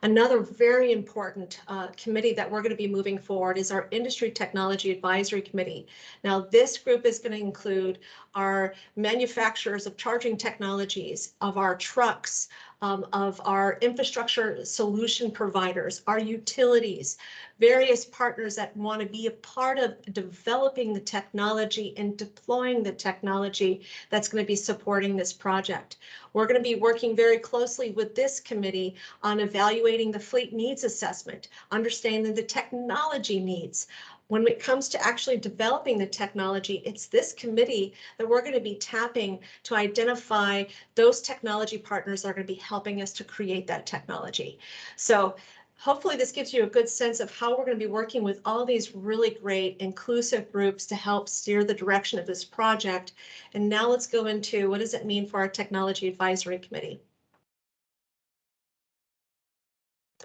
Another very important committee that we're going to be moving forward is our Industry Technology Advisory Committee. Now, this group is going to include our manufacturers of charging technologies, of our trucks, of our infrastructure solution providers, our utilities, various partners that want to be a part of developing the technology and deploying the technology that's going to be supporting this project. We're going to be working very closely with this committee on evaluating the fleet needs assessment, understanding the technology needs. When it comes to actually developing the technology, it's this committee that we're going to be tapping to identify those technology partners that are going to be helping us to create that technology. So hopefully this gives you a good sense of how we're going to be working with all these really great inclusive groups to help steer the direction of this project. And now let's go into what does it mean for our Technology Advisory Committee.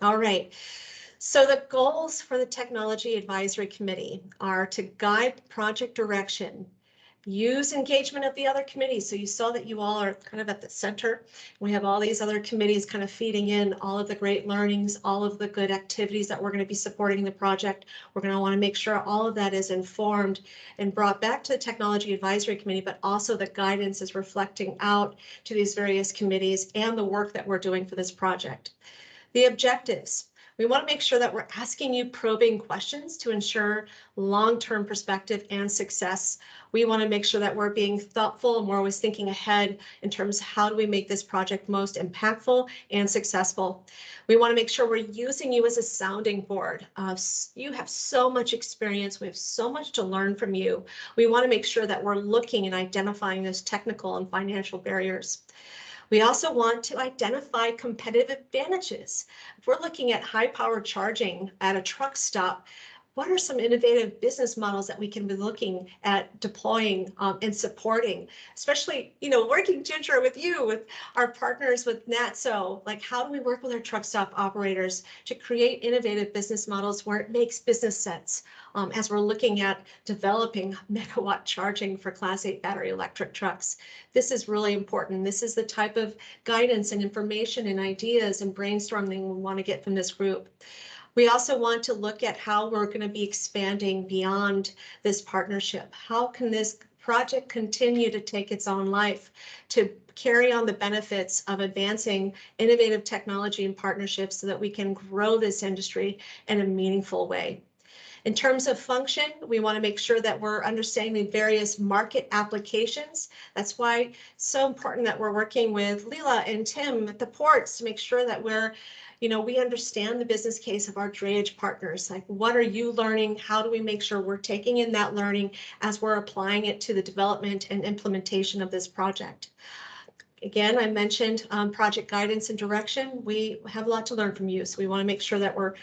All right. So the goals for the Technology Advisory Committee are to guide project direction, use engagement of the other committees. So you saw that you all are kind of at the center. We have all these other committees kind of feeding in all of the great learnings, all of the good activities that we're going to be supporting the project. We're going to want to make sure all of that is informed and brought back to the Technology Advisory Committee, but also the guidance is reflecting out to these various committees and the work that we're doing for this project. The objectives. We want to make sure that we're asking you probing questions to ensure long-term perspective and success. We want to make sure that we're being thoughtful and we're always thinking ahead in terms of how do we make this project most impactful and successful. We want to make sure we're using you as a sounding board. You have so much experience. We have so much to learn from you. We want to make sure that we're looking and identifying those technical and financial barriers. We also want to identify competitive advantages. If we're looking at high power charging at a truck stop, what are some innovative business models that we can be looking at deploying and supporting, especially, working, Ginger, with you, with our partners with NATSO, like how do we work with our truck stop operators to create innovative business models where it makes business sense as we're looking at developing megawatt charging for Class 8 battery electric trucks. This is really important. This is the type of guidance and information and ideas and brainstorming we want to get from this group. We also want to look at how we're going to be expanding beyond this partnership. How can this project continue to take its own life to carry on the benefits of advancing innovative technology and partnerships so that we can grow this industry in a meaningful way? In terms of function, we want to make sure that we're understanding the various market applications. That's why it's so important that we're working with Leela and Tim at the ports to make sure that we understand the business case of our drayage partners. Like, what are you learning? How do we make sure we're taking in that learning as we're applying it to the development and implementation of this project? Again, I mentioned project guidance and direction. We have a lot to learn from you, so we want to make sure that we're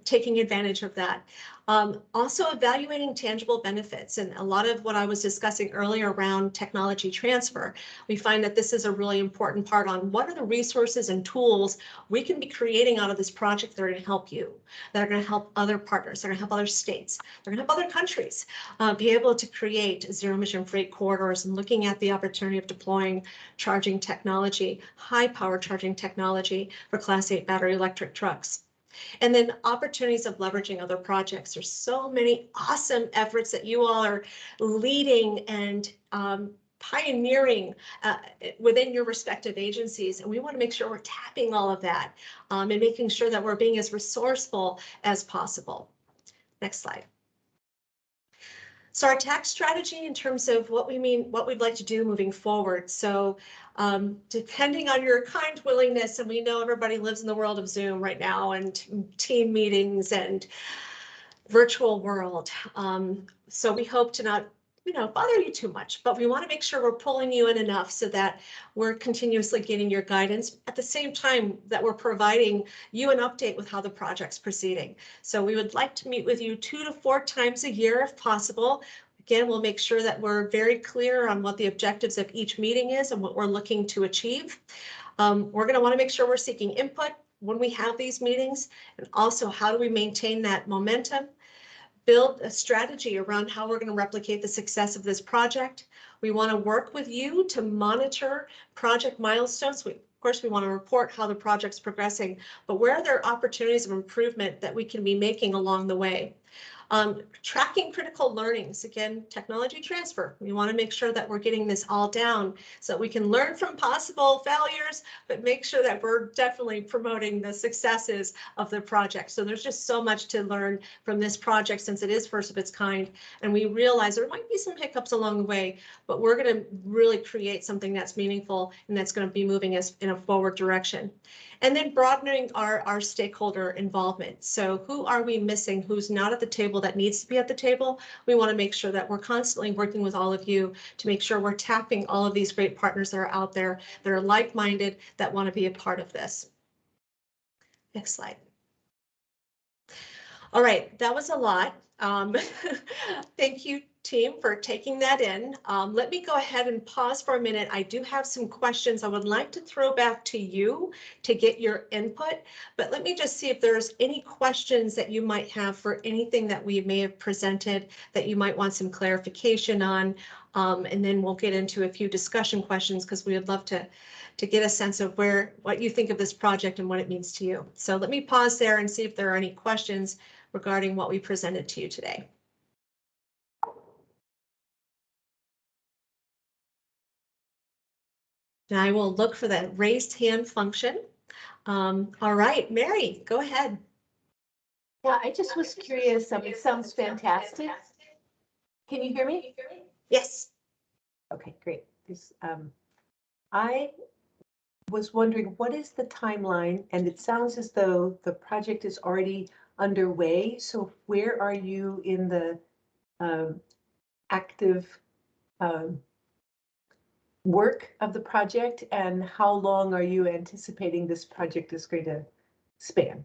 taking advantage of that. Also evaluating tangible benefits, and a lot of what I was discussing earlier around technology transfer, we find that this is a really important part on what are the resources and tools we can be creating out of this project that are going to help you, that are going to help other partners, that are going to help other states, they're going to help other countries be able to create zero emission freight corridors and looking at the opportunity of deploying charging technology, high power charging technology for Class 8 battery electric trucks. And then opportunities of leveraging other projects. There's so many awesome efforts that you all are leading and pioneering within your respective agencies. And we want to make sure we're tapping all of that and making sure that we're being as resourceful as possible. Next slide. So our tax strategy in terms of what we'd like to do moving forward. So depending on your kind willingness, and we know everybody lives in the world of Zoom right now and team meetings and virtual world. So we hope to not bother you too much, but we want to make sure we're pulling you in enough so that we're continuously getting your guidance at the same time that we're providing you an update with how the project's proceeding. So we would like to meet with you 2 to 4 times a year if possible. Again, we'll make sure that we're very clear on what the objectives of each meeting is and what we're looking to achieve. We're going to want to make sure we're seeking input when we have these meetings, and also how do we maintain that momentum, build a strategy around how we're going to replicate the success of this project. We want to work with you to monitor project milestones. Of course, we want to report how the project's progressing, but where are there opportunities of improvement that we can be making along the way? Tracking critical learnings, again, technology transfer. We want to make sure that we're getting this all down so that we can learn from possible failures, but make sure that we're definitely promoting the successes of the project. So there's just so much to learn from this project since it is first of its kind. And we realize there might be some hiccups along the way, but we're going to really create something that's meaningful and that's going to be moving us in a forward direction. And then broadening our stakeholder involvement. So who are we missing? Who's not at the table that needs to be at the table? We want to make sure that we're constantly working with all of you to make sure we're tapping all of these great partners that are out there that are like-minded, that want to be a part of this. Next slide. All right, that was a lot. Thank you, team, for taking that in. Let me go ahead and pause for a minute. I do have some questions I would like to throw back to you to get your input, but let me just see if there's any questions that you might have for anything that we may have presented that you might want some clarification on, and then we'll get into a few discussion questions because we would love to get a sense of what you think of this project and what it means to you. So let me pause there and see if there are any questions regarding what we presented to you today. And I will look for that raised hand function. All right, Mary, go ahead. Yeah, I just was curious. It sounds fantastic. Can you hear me? Yes. Okay, great. I was wondering, what is the timeline? And it sounds as though the project is already underway. So where are you in the active work of the project, and how long are you anticipating this project is going to span?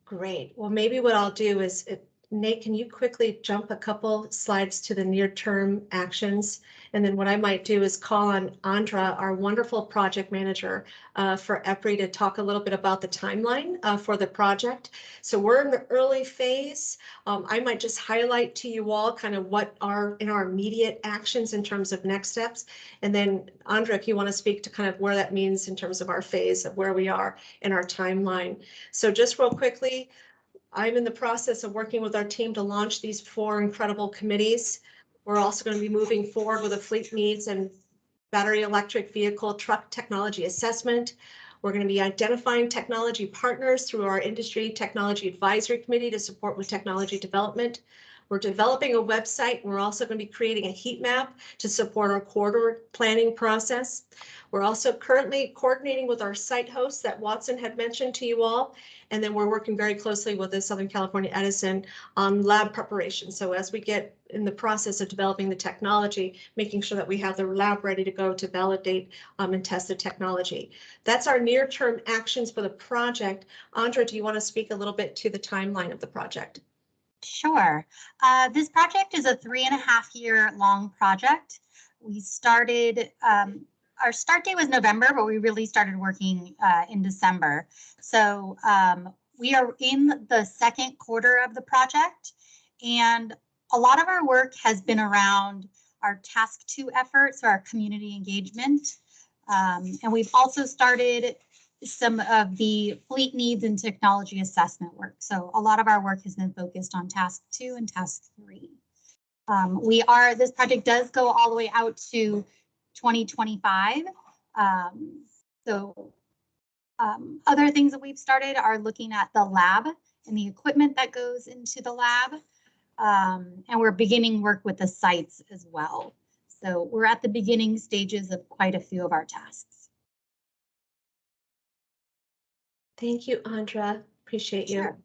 Great. Well, maybe what I'll do is, Nate, can you quickly jump a couple slides to the near-term actions? And then what I might do is call on Andra, our wonderful project manager for EPRI, to talk a little bit about the timeline for the project. So we're in the early phase. I might just highlight to you all kind of what are in our immediate actions in terms of next steps. And then Andra, if you want to speak to kind of where that means in terms of our phase of where we are in our timeline. So just real quickly, I'm in the process of working with our team to launch these 4 incredible committees. We're also going to be moving forward with a fleet needs and battery electric vehicle truck technology assessment. We're going to be identifying technology partners through our industry technology advisory committee to support with technology development. We're developing a website, and we're also going to be creating a heat map to support our corridor planning process. We're also currently coordinating with our site hosts that Watson had mentioned to you all. And then we're working very closely with the Southern California Edison on lab preparation. So as we get in the process of developing the technology, making sure that we have the lab ready to go to validate and test the technology. That's our near-term actions for the project. Andra, do you want to speak a little bit to the timeline of the project? Sure. This project is a 3.5-year long project. We started, our start date was November, but we really started working in December. So we are in the second quarter of the project, and a lot of our work has been around our task 2 efforts, or our community engagement. And we've also started some of the fleet needs and technology assessment work. So a lot of our work has been focused on task 2 and task 3. This project does go all the way out to 2025. Other things that we've started are looking at the lab and the equipment that goes into the lab. And we're beginning work with the sites as well. So we're at the beginning stages of quite a few of our tasks. Thank you, Andra. Appreciate you. Sure.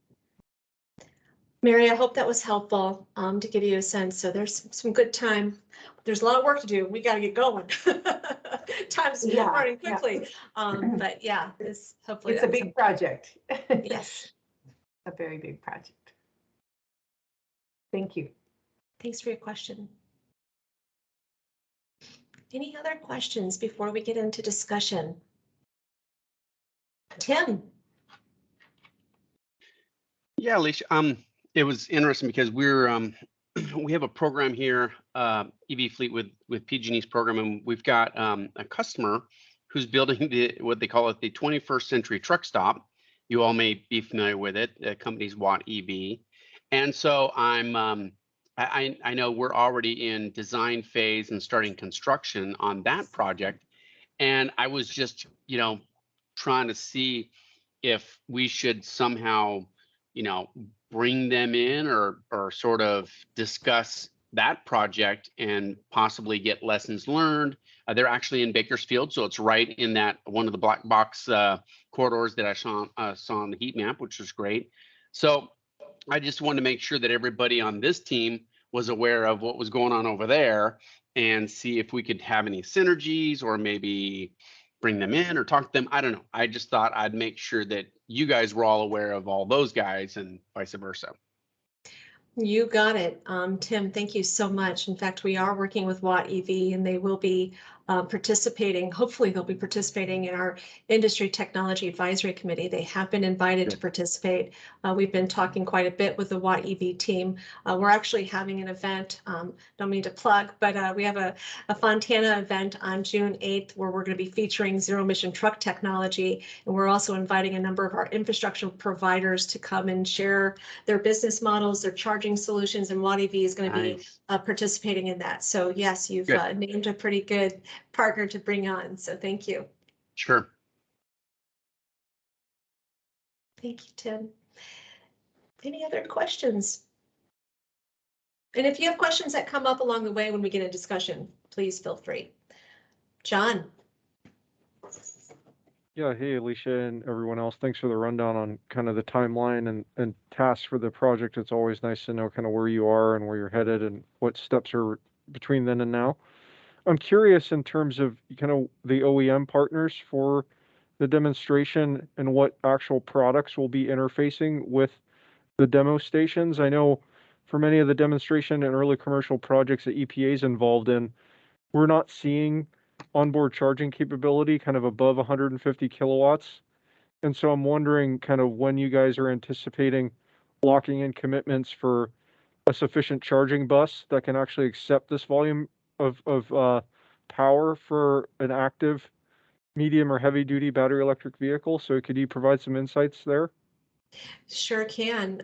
Mary, I hope that was helpful to give you a sense. So there's some good time. There's a lot of work to do. We got to get going. Time's running quickly. But yeah, hopefully it's a big project. Yes. A very big project. Thank you. Thanks for your question. Any other questions before we get into discussion? Tim. Yeah, Alicia, it was interesting because we have a program here, EV Fleet with PG&E's program, and we've got a customer who's building what they call it the 21st century truck stop. You all may be familiar with it. The company's Watt EV, and so I know we're already in design phase and starting construction on that project, and I was just trying to see if we should somehow bring them in or sort of discuss that project and possibly get lessons learned. They're actually in Bakersfield, so it's right in that one of the black box corridors that I saw on the heat map, which was great. So I just wanted to make sure that everybody on this team was aware of what was going on over there and see if we could have any synergies or maybe bring them in or talk to them. I don't know. I just thought I'd make sure that you guys were all aware of all those guys and vice versa. You got it. Tim, thank you so much. In fact, we are working with Watt EV and they will be participating. Hopefully they'll be participating in our Industry Technology Advisory Committee. They have been invited to participate. We've been talking quite a bit with the Watt EV team. We're actually having an event, don't mean to plug, but we have a Fontana event on June 8th where we're going to be featuring zero emission truck technology. And we're also inviting a number of our infrastructure providers to come and share their business models, their charging solutions, and Watt EV is going to be participating in that. So yes, you've named a pretty good partner to bring on. So thank you. Sure. Thank you, Tim. Any other questions? And if you have questions that come up along the way when we get a discussion, please feel free. John. Yeah, hey, Alicia and everyone else. Thanks for the rundown on kind of the timeline and tasks for the project. It's always nice to know kind of where you are and where you're headed and what steps are between then and now. I'm curious in terms of kind of the OEM partners for the demonstration and what actual products will be interfacing with the demo stations. I know for many of the demonstration and early commercial projects that EPA is involved in, we're not seeing onboard charging capability kind of above 150 kilowatts. And so I'm wondering kind of when you guys are anticipating locking in commitments for a sufficient charging bus that can actually accept this volume of power for an active medium or heavy duty battery electric vehicle. So could you provide some insights there? Sure can.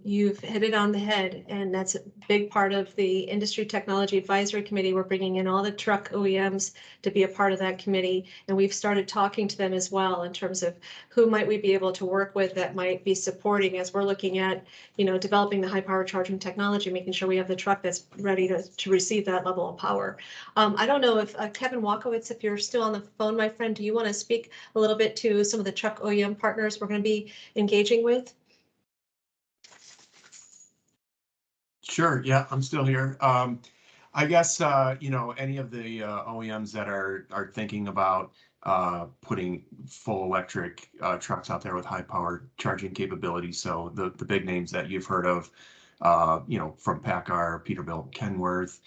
You've hit it on the head, and that's a big part of the Industry Technology Advisory Committee. We're bringing in all the truck OEMs to be a part of that committee, and we've started talking to them as well in terms of who might we be able to work with that might be supporting as we're looking at, developing the high power charging technology, making sure we have the truck that's ready to receive that level of power. I don't know if Kevin Walkowitz, if you're still on the phone, my friend, do you want to speak a little bit to some of the truck OEM partners we're going to be engaging with? Sure. Yeah, I'm still here. I guess, any of the OEMs that are thinking about putting full electric trucks out there with high power charging capabilities. So the big names that you've heard of, from PACCAR, Peterbilt, Kenworth,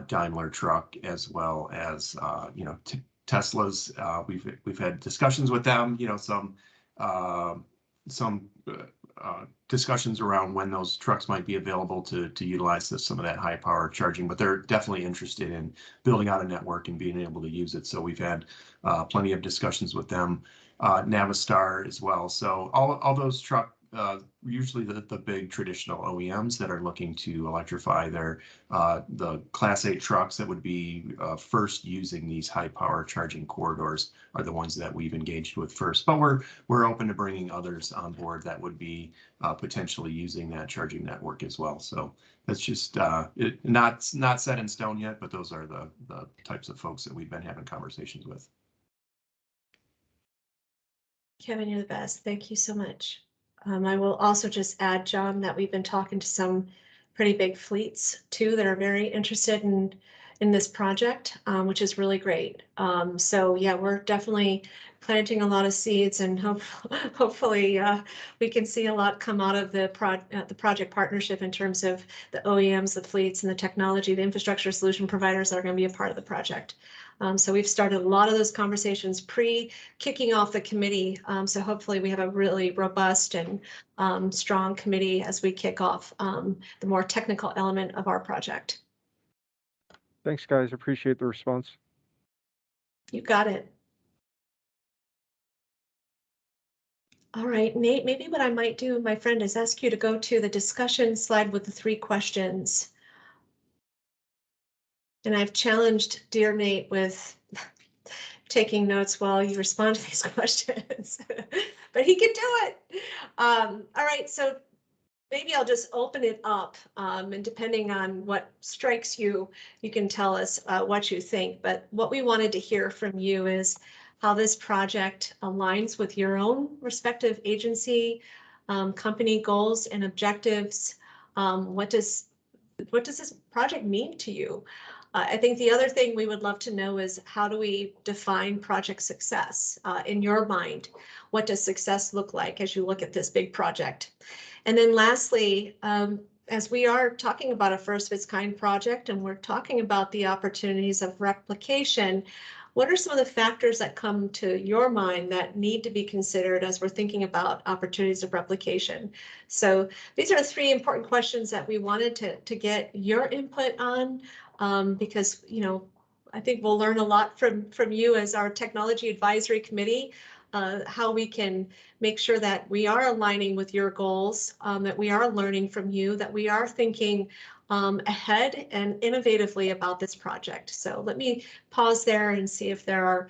Daimler Truck, as well as, Tesla's. We've had discussions with them, some discussions around when those trucks might be available to utilize some of that high power charging, but they're definitely interested in building out a network and being able to use it. So we've had plenty of discussions with them. Navistar as well. So all those usually the big traditional OEMs that are looking to electrify their the Class 8 trucks that would be first using these high power charging corridors are the ones that we've engaged with first. But we're open to bringing others on board that would be potentially using that charging network as well. So that's just not set in stone yet, but those are the types of folks that we've been having conversations with. Kevin, you're the best. Thank you so much. I will also just add, John, that we've been talking to some pretty big fleets too that are very interested in this project, which is really great. So yeah, we're definitely planting a lot of seeds, and hopefully we can see a lot come out of the project partnership in terms of the OEMs, the fleets, and the technology, the infrastructure solution providers that are going to be a part of the project. So we've started a lot of those conversations pre-kicking off the committee. So hopefully we have a really robust and strong committee as we kick off the more technical element of our project. Thanks, guys. Appreciate the response. You got it. All right, Nate, maybe what I might do, my friend, is ask you to go to the discussion slide with the 3 questions. And I've challenged dear Nate with taking notes while you respond to these questions, but he can do it. All right, so maybe I'll just open it up, and depending on what strikes you, you can tell us what you think. But what we wanted to hear from you is how this project aligns with your own respective agency, company goals and objectives. What does this project mean to you? I think the other thing we would love to know is, how do we define project success in your mind? What does success look like as you look at this big project? And then lastly, as we are talking about a first of its kind project and we're talking about the opportunities of replication, what are some of the factors that come to your mind that need to be considered as we're thinking about opportunities of replication? So these are 3 important questions that we wanted to get your input on, because, you know, I think we'll learn a lot from you as our technology advisory committee, how we can make sure that we are aligning with your goals, that we are learning from you, that we are thinking ahead and innovatively about this project. So let me pause there and see if there are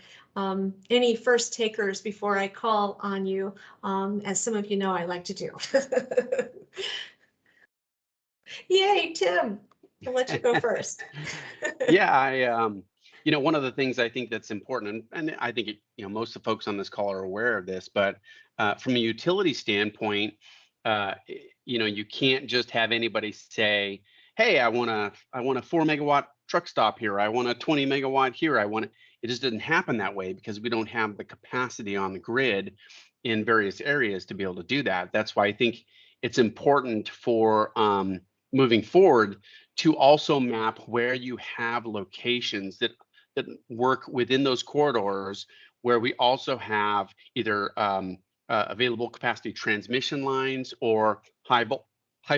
any first takers before I call on you, as some of you know I like to do. Yay, Tim, I'll let you go first. Yeah, you know, one of the things I think that's important, and I think you know, most of the folks on this call are aware of this, but from a utility standpoint, you know, you can't just have anybody say, hey, I want a 4 megawatt truck stop here, I want a 20 megawatt here, it just doesn't happen that way, because we don't have the capacity on the grid in various areas to be able to do that. That's why I think it's important for moving forward to also map where you have locations that work within those corridors, where we also have either available capacity transmission lines or high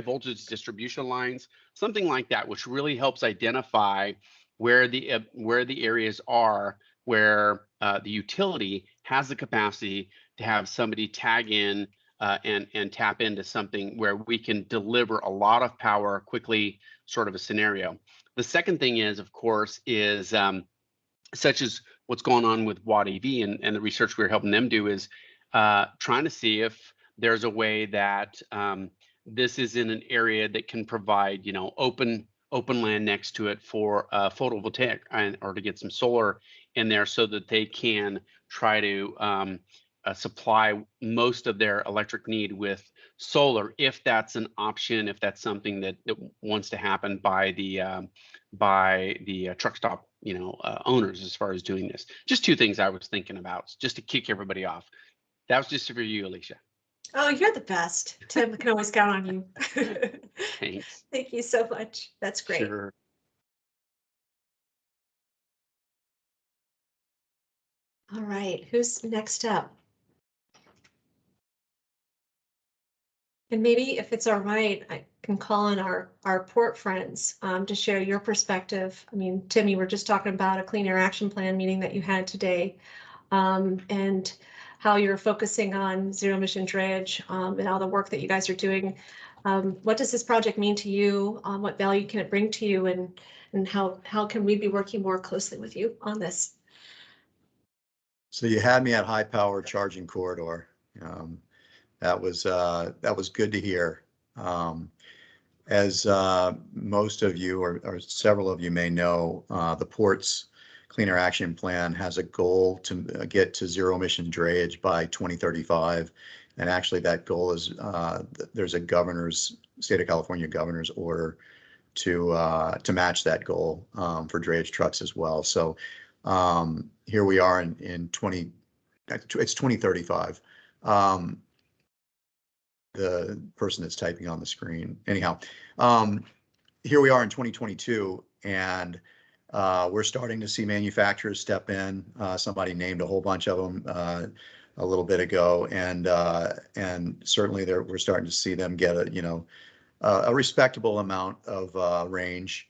voltage distribution lines, something like that, which really helps identify where the areas are where the utility has the capacity to have somebody tag in and tap into something where we can deliver a lot of power quickly, sort of a scenario. The second thing is, of course, is such as what's going on with Watt EV and the research we're helping them do is trying to see if there's a way that this is in an area that can provide, you know, open land next to it for photovoltaic, or to get some solar in there so that they can try to supply most of their electric need with solar, if that's an option, if that's something that wants to happen by the truck stop, you know, owners, as far as doing this. Just 2 things I was thinking about, just to kick everybody off. That was just for you, Alicia. Oh, you're the best. Tim, can always count on you. Thanks. Thank you so much. That's great. Sure. All right, who's next up? And maybe if it's all right, I can call on our port friends to share your perspective. I mean, Tim, you were just talking about a Clean Air Action Plan meeting that you had today. And how you're focusing on zero emission drayage and all the work that you guys are doing. What does this project mean to you? What value can it bring to you, and how can we be working more closely with you on this? So you had me at high power charging corridor. That was good to hear. As most of you or several of you may know, the port's Clean Air Action Plan has a goal to get to zero emission drayage by 2035. And actually that goal is, there's a state of California governor's order to match that goal for drayage trucks as well. So here we are in 2035. The person that's typing on the screen. Anyhow, here we are in 2022, and we're starting to see manufacturers step in. Somebody named a whole bunch of them a little bit ago, and certainly we're starting to see them get a respectable amount of range.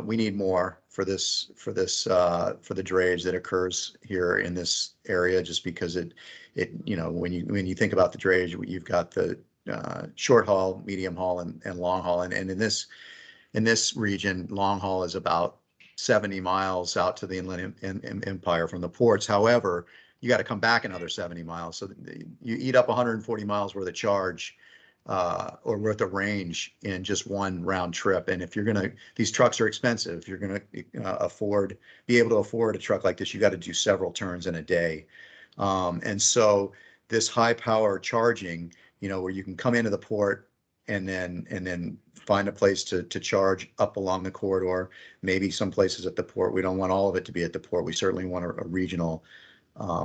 We need more for the drayage that occurs here in this area, just because when you think about the drayage, you've got the short haul, medium haul, and long haul, and in this region, long haul is about 70 miles out to the Inland Empire from the ports. However, you got to come back another 70 miles, so you eat up 140 miles worth of charge or worth of range in just one round trip. And if these trucks are expensive. If you're gonna be able to afford a truck like this, you got to do several turns in a day. And so this high power charging, where you can come into the port and then find a place to charge up along the corridor. Maybe some places at the port. We don't want all of it to be at the port. We certainly want a regional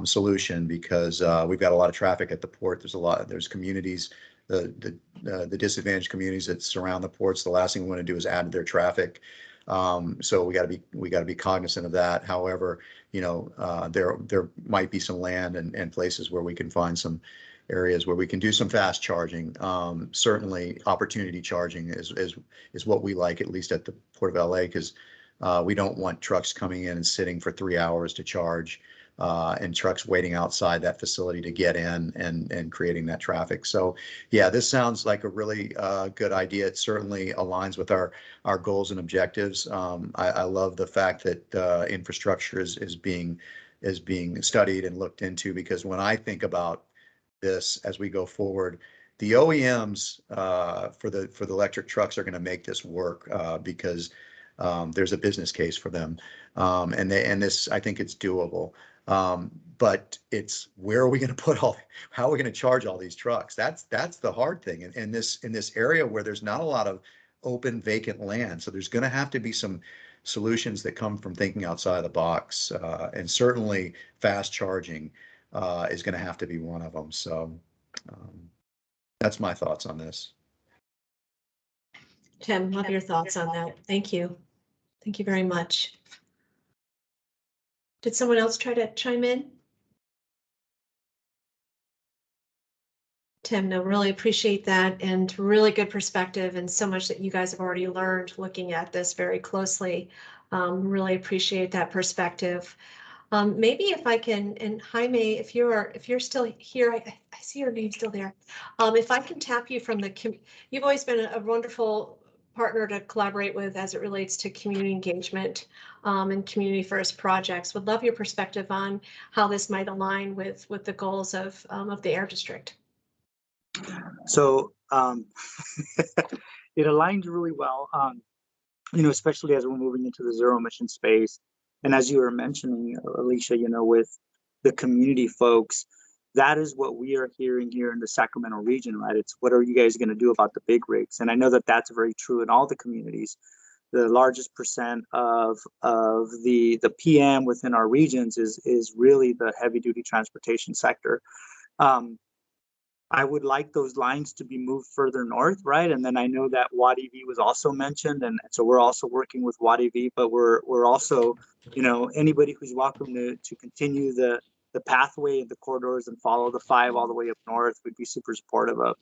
solution, because we've got a lot of traffic at the port. There's communities, the disadvantaged communities that surround the ports. The last thing we want to do is add to their traffic. So we got to be cognizant of that. However, there might be some land and places where we can find some areas where we can do some fast charging. Certainly opportunity charging is what we like, at least at the Port of LA, because we don't want trucks coming in and sitting for 3 hours to charge, and trucks waiting outside that facility to get in and creating that traffic. So yeah, this sounds like a really good idea. It certainly aligns with our goals and objectives. I love the fact that infrastructure is being studied and looked into, because when I think about this as we go forward, the OEMs for the electric trucks are going to make this work because there's a business case for them, and this, I think it's doable. But it's, where are we going to put how are we going to charge all these trucks? That's the hard thing in this area where there's not a lot of open vacant land. So there's going to have to be some solutions that come from thinking outside the box, and certainly fast charging is going to have to be one of them. So that's my thoughts on this. Tim, love your thoughts on that. Thank you. Thank you very much. Did someone else try to chime in? Tim, no, really appreciate that, and really good perspective, and so much that you guys have already learned looking at this very closely. Really appreciate that perspective. Maybe if I can, and Jaime, if you're still here, I see your name still there. If I can tap you from you've always been a wonderful partner to collaborate with as it relates to community engagement and community first projects. Would love your perspective on how this might align with the goals of the Air District. So it aligns really well, especially as we're moving into the zero emission space. And as you were mentioning, Alicia, with the community folks, that is what we are hearing here in the Sacramento region, right? It's, what are you guys going to do about the big rigs? And I know that that's very true in all the communities. The largest percent of the PM within our regions is really the heavy duty transportation sector. I would like those lines to be moved further north, right? And then I know that Watt EV was also mentioned, and so we're also working with Watt EV, but we're also, anybody who's welcome to continue the pathway and the corridors and follow the 5 all the way up north, we'd be super supportive of.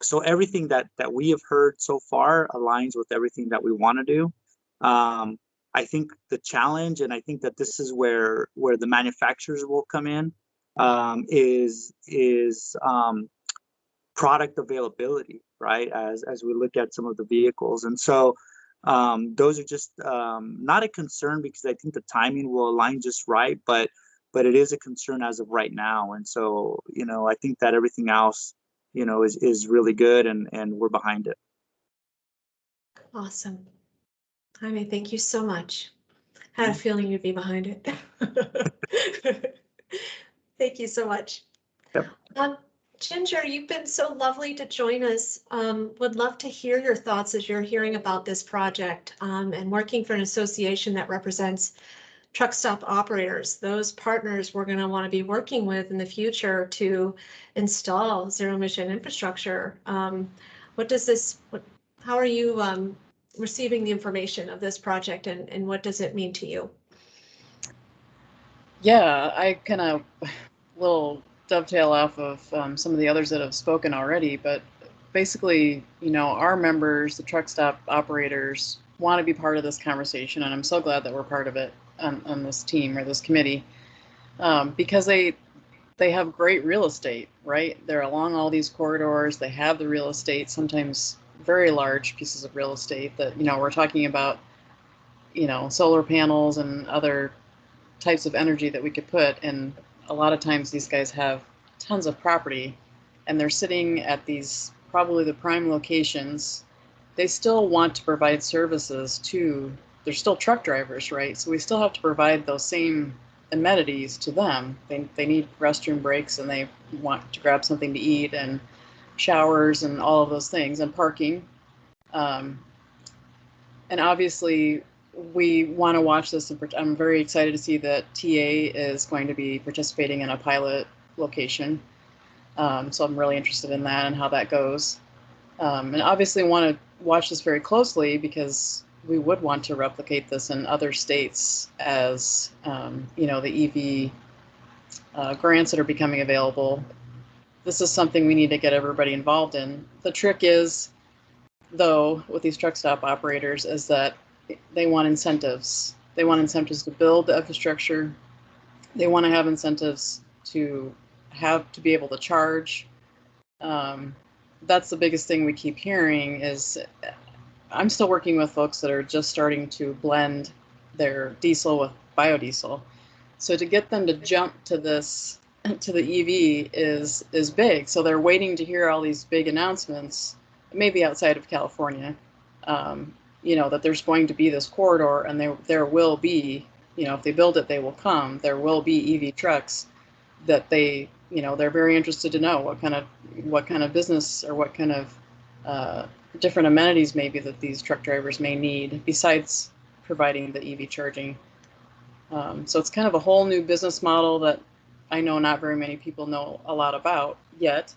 So everything that we have heard so far aligns with everything that we want to do. I think the challenge, and I think that this is where the manufacturers will come in, is product availability, right? As we look at some of the vehicles, and so those are just not a concern because I think the timing will align just right, but it is a concern as of right now. And so, you know, I think that everything else, you know, is really good, and we're behind it. Awesome. Jaime, thank you so much. I had a feeling you'd be behind it. Thank you so much. Yep. Ginger, you've been so lovely to join us. Would love to hear your thoughts as you're hearing about this project and working for an association that represents truck stop operators, those partners we're going to want to be working with in the future to install zero emission infrastructure. What does this, how are you receiving the information of this project, and what does it mean to you? Yeah, I kind of will dovetail off of some of the others that have spoken already, but basically, you know, our members, the truck stop operators, want to be part of this conversation, and I'm so glad that we're part of it on this team or this committee, because they have great real estate, right? They're along all these corridors. They have the real estate, sometimes very large pieces of real estate that, you know, we're talking about, you know, solar panels and other types of energy that we could put. And a lot of times these guys have tons of property and they're sitting at these probably the prime locations. They still want to provide services to, they're still truck drivers, right? So we still have to provide those same amenities to them. They need restroom breaks and they want to grab something to eat and showers and all of those things, and parking. And obviously we want to watch this, and I'm very excited to see that TA is going to be participating in a pilot location. So I'm really interested in that and how that goes. And obviously want to watch this very closely because we would want to replicate this in other states as, you know, the EV grants that are becoming available. This is something we need to get everybody involved in. The trick is, though, with these truck stop operators is that they want incentives. They want incentives to build the infrastructure. They want to have incentives to be able to charge. That's the biggest thing we keep hearing is, I'm still working with folks that are just starting to blend their diesel with biodiesel. So to get them to jump to this, to the EV is big. So they're waiting to hear all these big announcements, maybe outside of California, you know, that there's going to be this corridor, and there will be, you know, if they build it, they will come. There will be EV trucks that they, you know, they're very interested to know what kind of business or what kind of different amenities maybe that these truck drivers may need besides providing the EV charging. So it's kind of a whole new business model that I know not very many people know a lot about yet.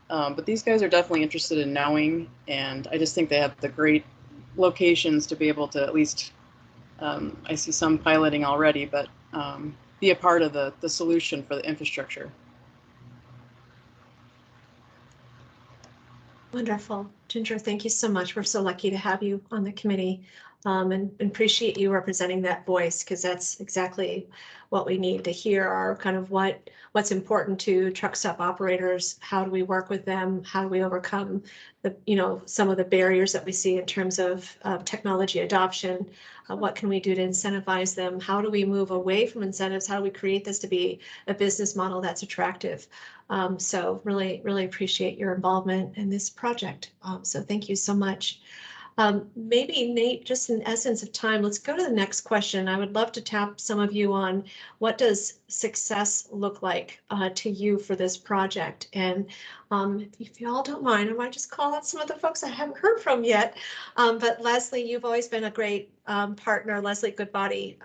But these guys are definitely interested in knowing, and I just think they have the great locations to be able to at least, I see some piloting already, but be a part of the solution for the infrastructure. Wonderful. Ginger, thank you so much. We're so lucky to have you on the committee, and appreciate you representing that voice, because that's exactly what we need to hear, are kind of what's important to truck stop operators. How do we work with them? How do we overcome the, you know, some of the barriers that we see in terms of technology adoption? What can we do to incentivize them? How do we move away from incentives? How do we create this to be a business model that's attractive? So really, really appreciate your involvement in this project. So thank you so much. Maybe Nate, just in essence of time, let's go to the next question. I would love to tap some of you on what does success look like to you for this project? And if you all don't mind, I might just call out some of the folks I haven't heard from yet. But Leslie, you've always been a great partner, Leslie Goodbody,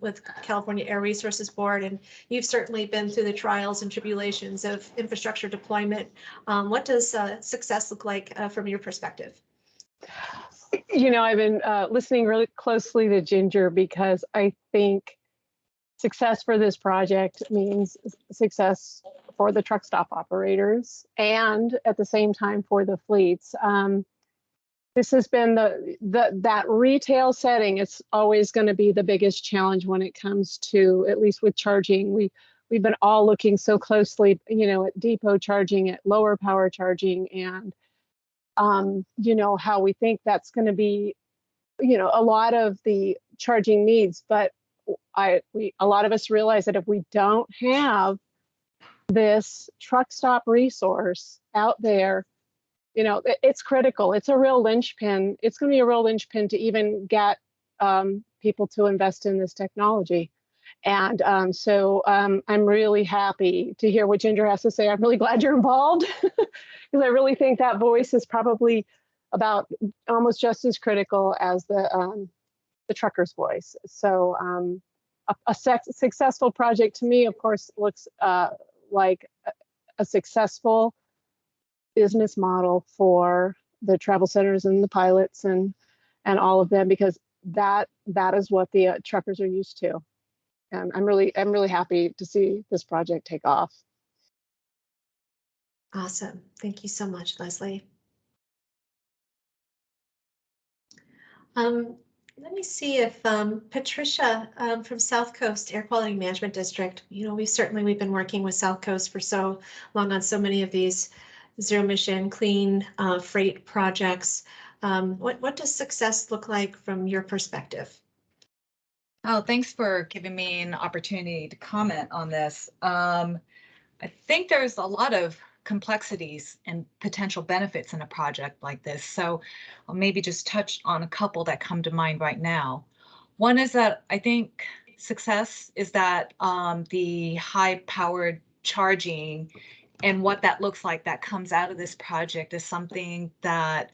with California Air Resources Board, and you've certainly been through the trials and tribulations of infrastructure deployment. What does success look like from your perspective? You know, I've been listening really closely to Ginger, because I think success for this project means success for the truck stop operators and at the same time for the fleets. This has been that retail setting. It's always going to be the biggest challenge when it comes to, at least with charging. We we've been all looking so closely, at depot charging, at lower power charging, and how we think that's going to be, a lot of the charging needs. But a lot of us realize that if we don't have this truck stop resource out there, it's critical. It's a real linchpin. It's going to be a real linchpin to even get people to invest in this technology. And so I'm really happy to hear what Ginger has to say. I'm really glad you're involved because I really think that voice is probably about almost just as critical as the trucker's voice. So a successful project to me, of course, looks like a successful business model for the travel centers and the pilots and all of them, because that is what the truckers are used to. And I'm really happy to see this project take off. Awesome. Thank you so much, Leslie. Let me see if Patricia from South Coast Air Quality Management District, we've been working with South Coast for so long on so many of these zero emission clean freight projects. What does success look like from your perspective? Oh, thanks for giving me an opportunity to comment on this. I think there's a lot of complexities and potential benefits in a project like this. So I'll maybe just touch on a couple that come to mind right now. One is that I think success is that the high-powered charging and what that looks like that comes out of this project is something that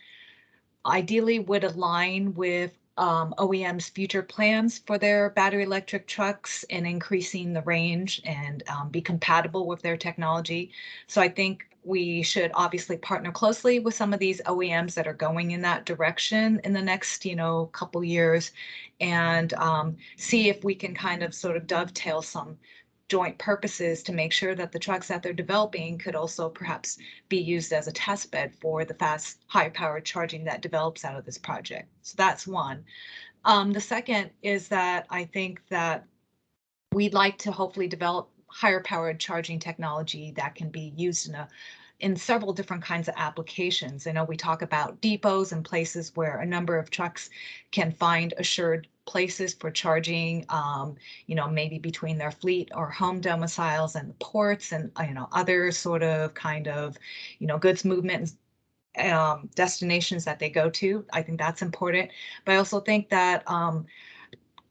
ideally would align with OEM's future plans for their battery electric trucks and increasing the range and be compatible with their technology. So I think we should obviously partner closely with some of these OEMs that are going in that direction in the next, couple years, and see if we can kind of sort of dovetail some joint purposes to make sure that the trucks that they're developing could also perhaps be used as a test bed for the fast, high-powered charging that develops out of this project. So that's one. The second is that I think that we'd like to hopefully develop higher-powered charging technology that can be used in several different kinds of applications. I know we talk about depots and places where a number of trucks can find assured places for charging, maybe between their fleet or home domiciles and the ports and, other sort of goods movement destinations that they go to. I think that's important. But I also think that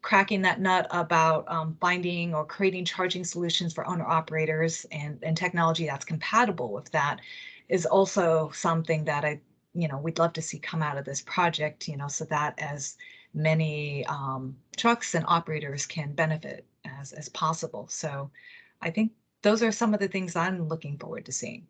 cracking that nut about finding or creating charging solutions for owner operators and technology that's compatible with that is also something that we'd love to see come out of this project, so that as many trucks and operators can benefit as possible. So I think those are some of the things I'm looking forward to seeing.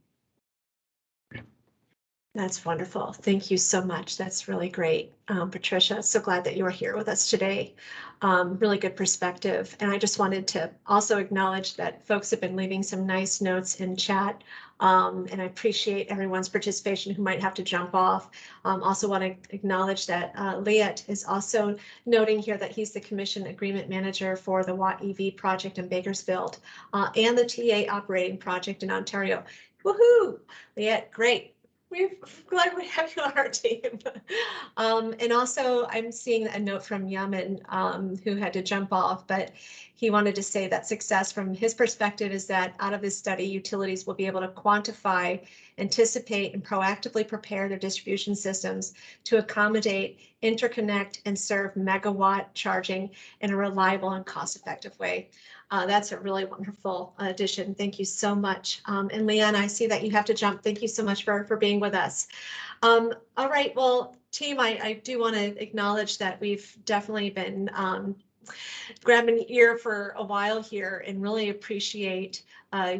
That's wonderful. Thank you so much. That's really great. Patricia, so glad that you are here with us today. Really good perspective. And I just wanted to also acknowledge that folks have been leaving some nice notes in chat. And I appreciate everyone's participation who might have to jump off. Also want to acknowledge that Liat is also noting here that he's the Commission Agreement Manager for the Watt EV project in Bakersfield and the TA operating project in Ontario. Woohoo! Liat, great. We're glad we have you on our team. And also I'm seeing a note from Yaman who had to jump off, but he wanted to say that success from his perspective is that out of this study, utilities will be able to quantify, anticipate, and proactively prepare their distribution systems to accommodate, interconnect, and serve megawatt charging in a reliable and cost-effective way. That's a really wonderful addition. Thank you so much. And Leanne, I see that you have to jump. Thank you so much for being with us. All right, well, team, I do want to acknowledge that we've definitely been grabbing ear for a while here and really appreciate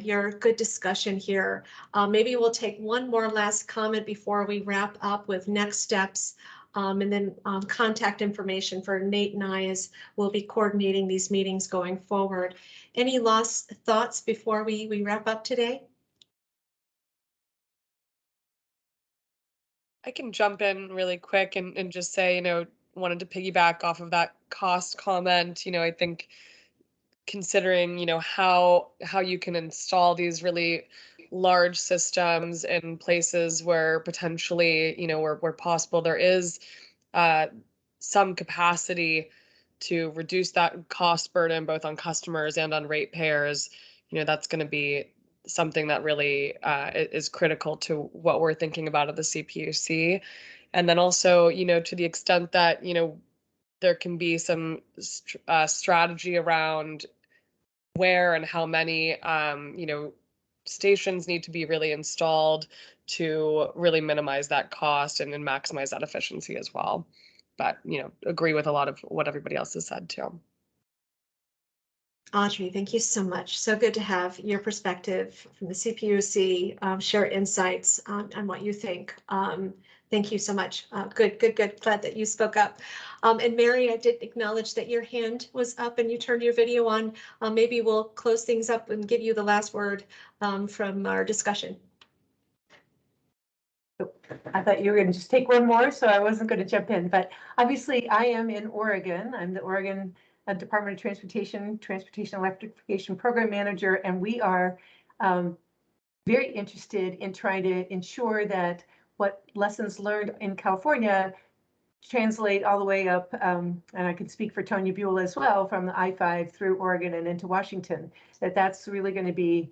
your good discussion here. Maybe we'll take one more last comment before we wrap up with next steps. And then contact information for Nate and I as we'll be coordinating these meetings going forward. Any last thoughts before we wrap up today? I can jump in really quick and just say, wanted to piggyback off of that cost comment. I think considering, how you can install these really large systems in places where potentially, where possible, there is some capacity to reduce that cost burden both on customers and on ratepayers. That's going to be something that really is critical to what we're thinking about at the CPUC. And then also, to the extent that, there can be some strategy around where and how many, stations need to be really installed to really minimize that cost and maximize that efficiency as well. But, agree with a lot of what everybody else has said too. Audrey, thank you so much. So good to have your perspective from the CPUC, share insights on what you think. Thank you so much. Good. Glad that you spoke up. And Mary, I did acknowledge that your hand was up and you turned your video on. Maybe we'll close things up and give you the last word from our discussion. I thought you were going to just take one more, so I wasn't going to jump in. But obviously, I am in Oregon. I'm the Oregon Department of Transportation Electrification Program Manager, and we are very interested in trying to ensure that what lessons learned in California translate all the way up, and I can speak for Tonya Buell as well, from the I-5 through Oregon and into Washington, that's really going to be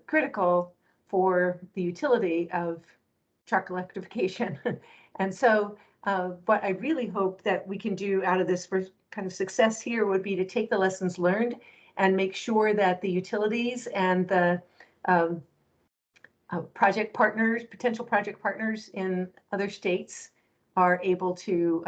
critical for the utility of truck electrification. And so what I really hope that we can do out of this first kind of success here would be to take the lessons learned and make sure that the utilities and the project partners, potential project partners in other states are able to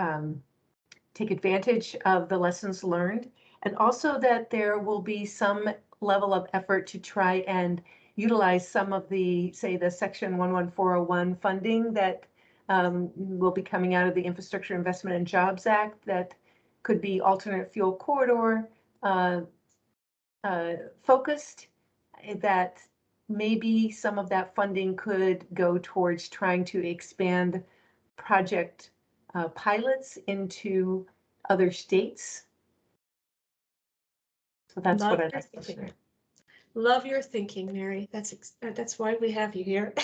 take advantage of the lessons learned, and also that there will be some level of effort to try and utilize some of the, say, the Section 11401 funding that will be coming out of the Infrastructure Investment and Jobs Act that could be alternate fuel corridor focused, that maybe some of that funding could go towards trying to expand project pilots into other states. So that's what I'd like to share. Love your thinking, Mary. That's why we have you here.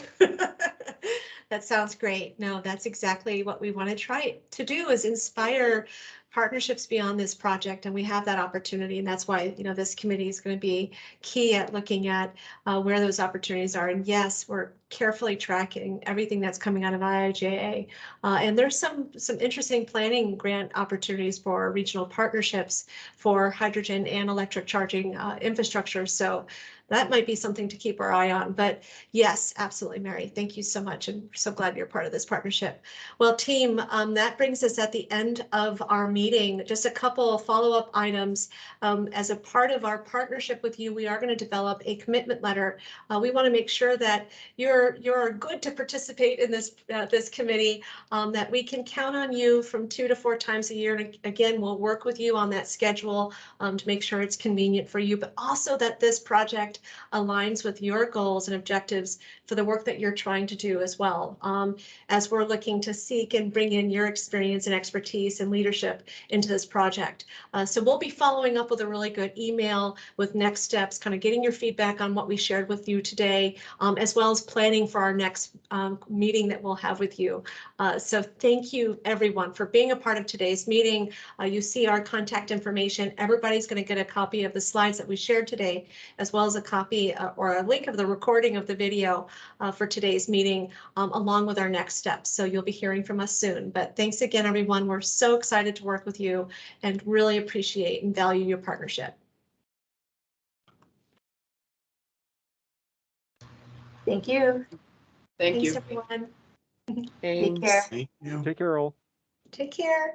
That sounds great. No, that's exactly what we want to try to do, is inspire partnerships beyond this project, and we have that opportunity, and that's why this committee is going to be key at looking at where those opportunities are. And yes, we're carefully tracking everything that's coming out of IIJA, and there's some interesting planning grant opportunities for regional partnerships for hydrogen and electric charging infrastructure. So that might be something to keep our eye on. But yes, absolutely, Mary. Thank you so much. And we're so glad you're part of this partnership. Well, team, that brings us at the end of our meeting. Just a couple of follow-up items. As a part of our partnership with you, we are going to develop a commitment letter. We want to make sure that you're good to participate in this committee, that we can count on you from 2 to 4 times a year. And again, we'll work with you on that schedule to make sure it's convenient for you, but also that this project aligns with your goals and objectives for the work that you're trying to do as well, as we're looking to seek and bring in your experience and expertise and leadership into this project. So we'll be following up with a really good email with next steps, kind of getting your feedback on what we shared with you today, as well as planning for our next meeting that we'll have with you. So thank you, everyone, for being a part of today's meeting. You see our contact information. Everybody's going to get a copy of the slides that we shared today, as well as a copy or a link of the recording of the video for today's meeting, along with our next steps. So you'll be hearing from us soon. But thanks again, everyone. We're so excited to work with you and really appreciate and value your partnership. Thank you. Thanks, everyone. Take care. Thank you. Take care, all. Take care.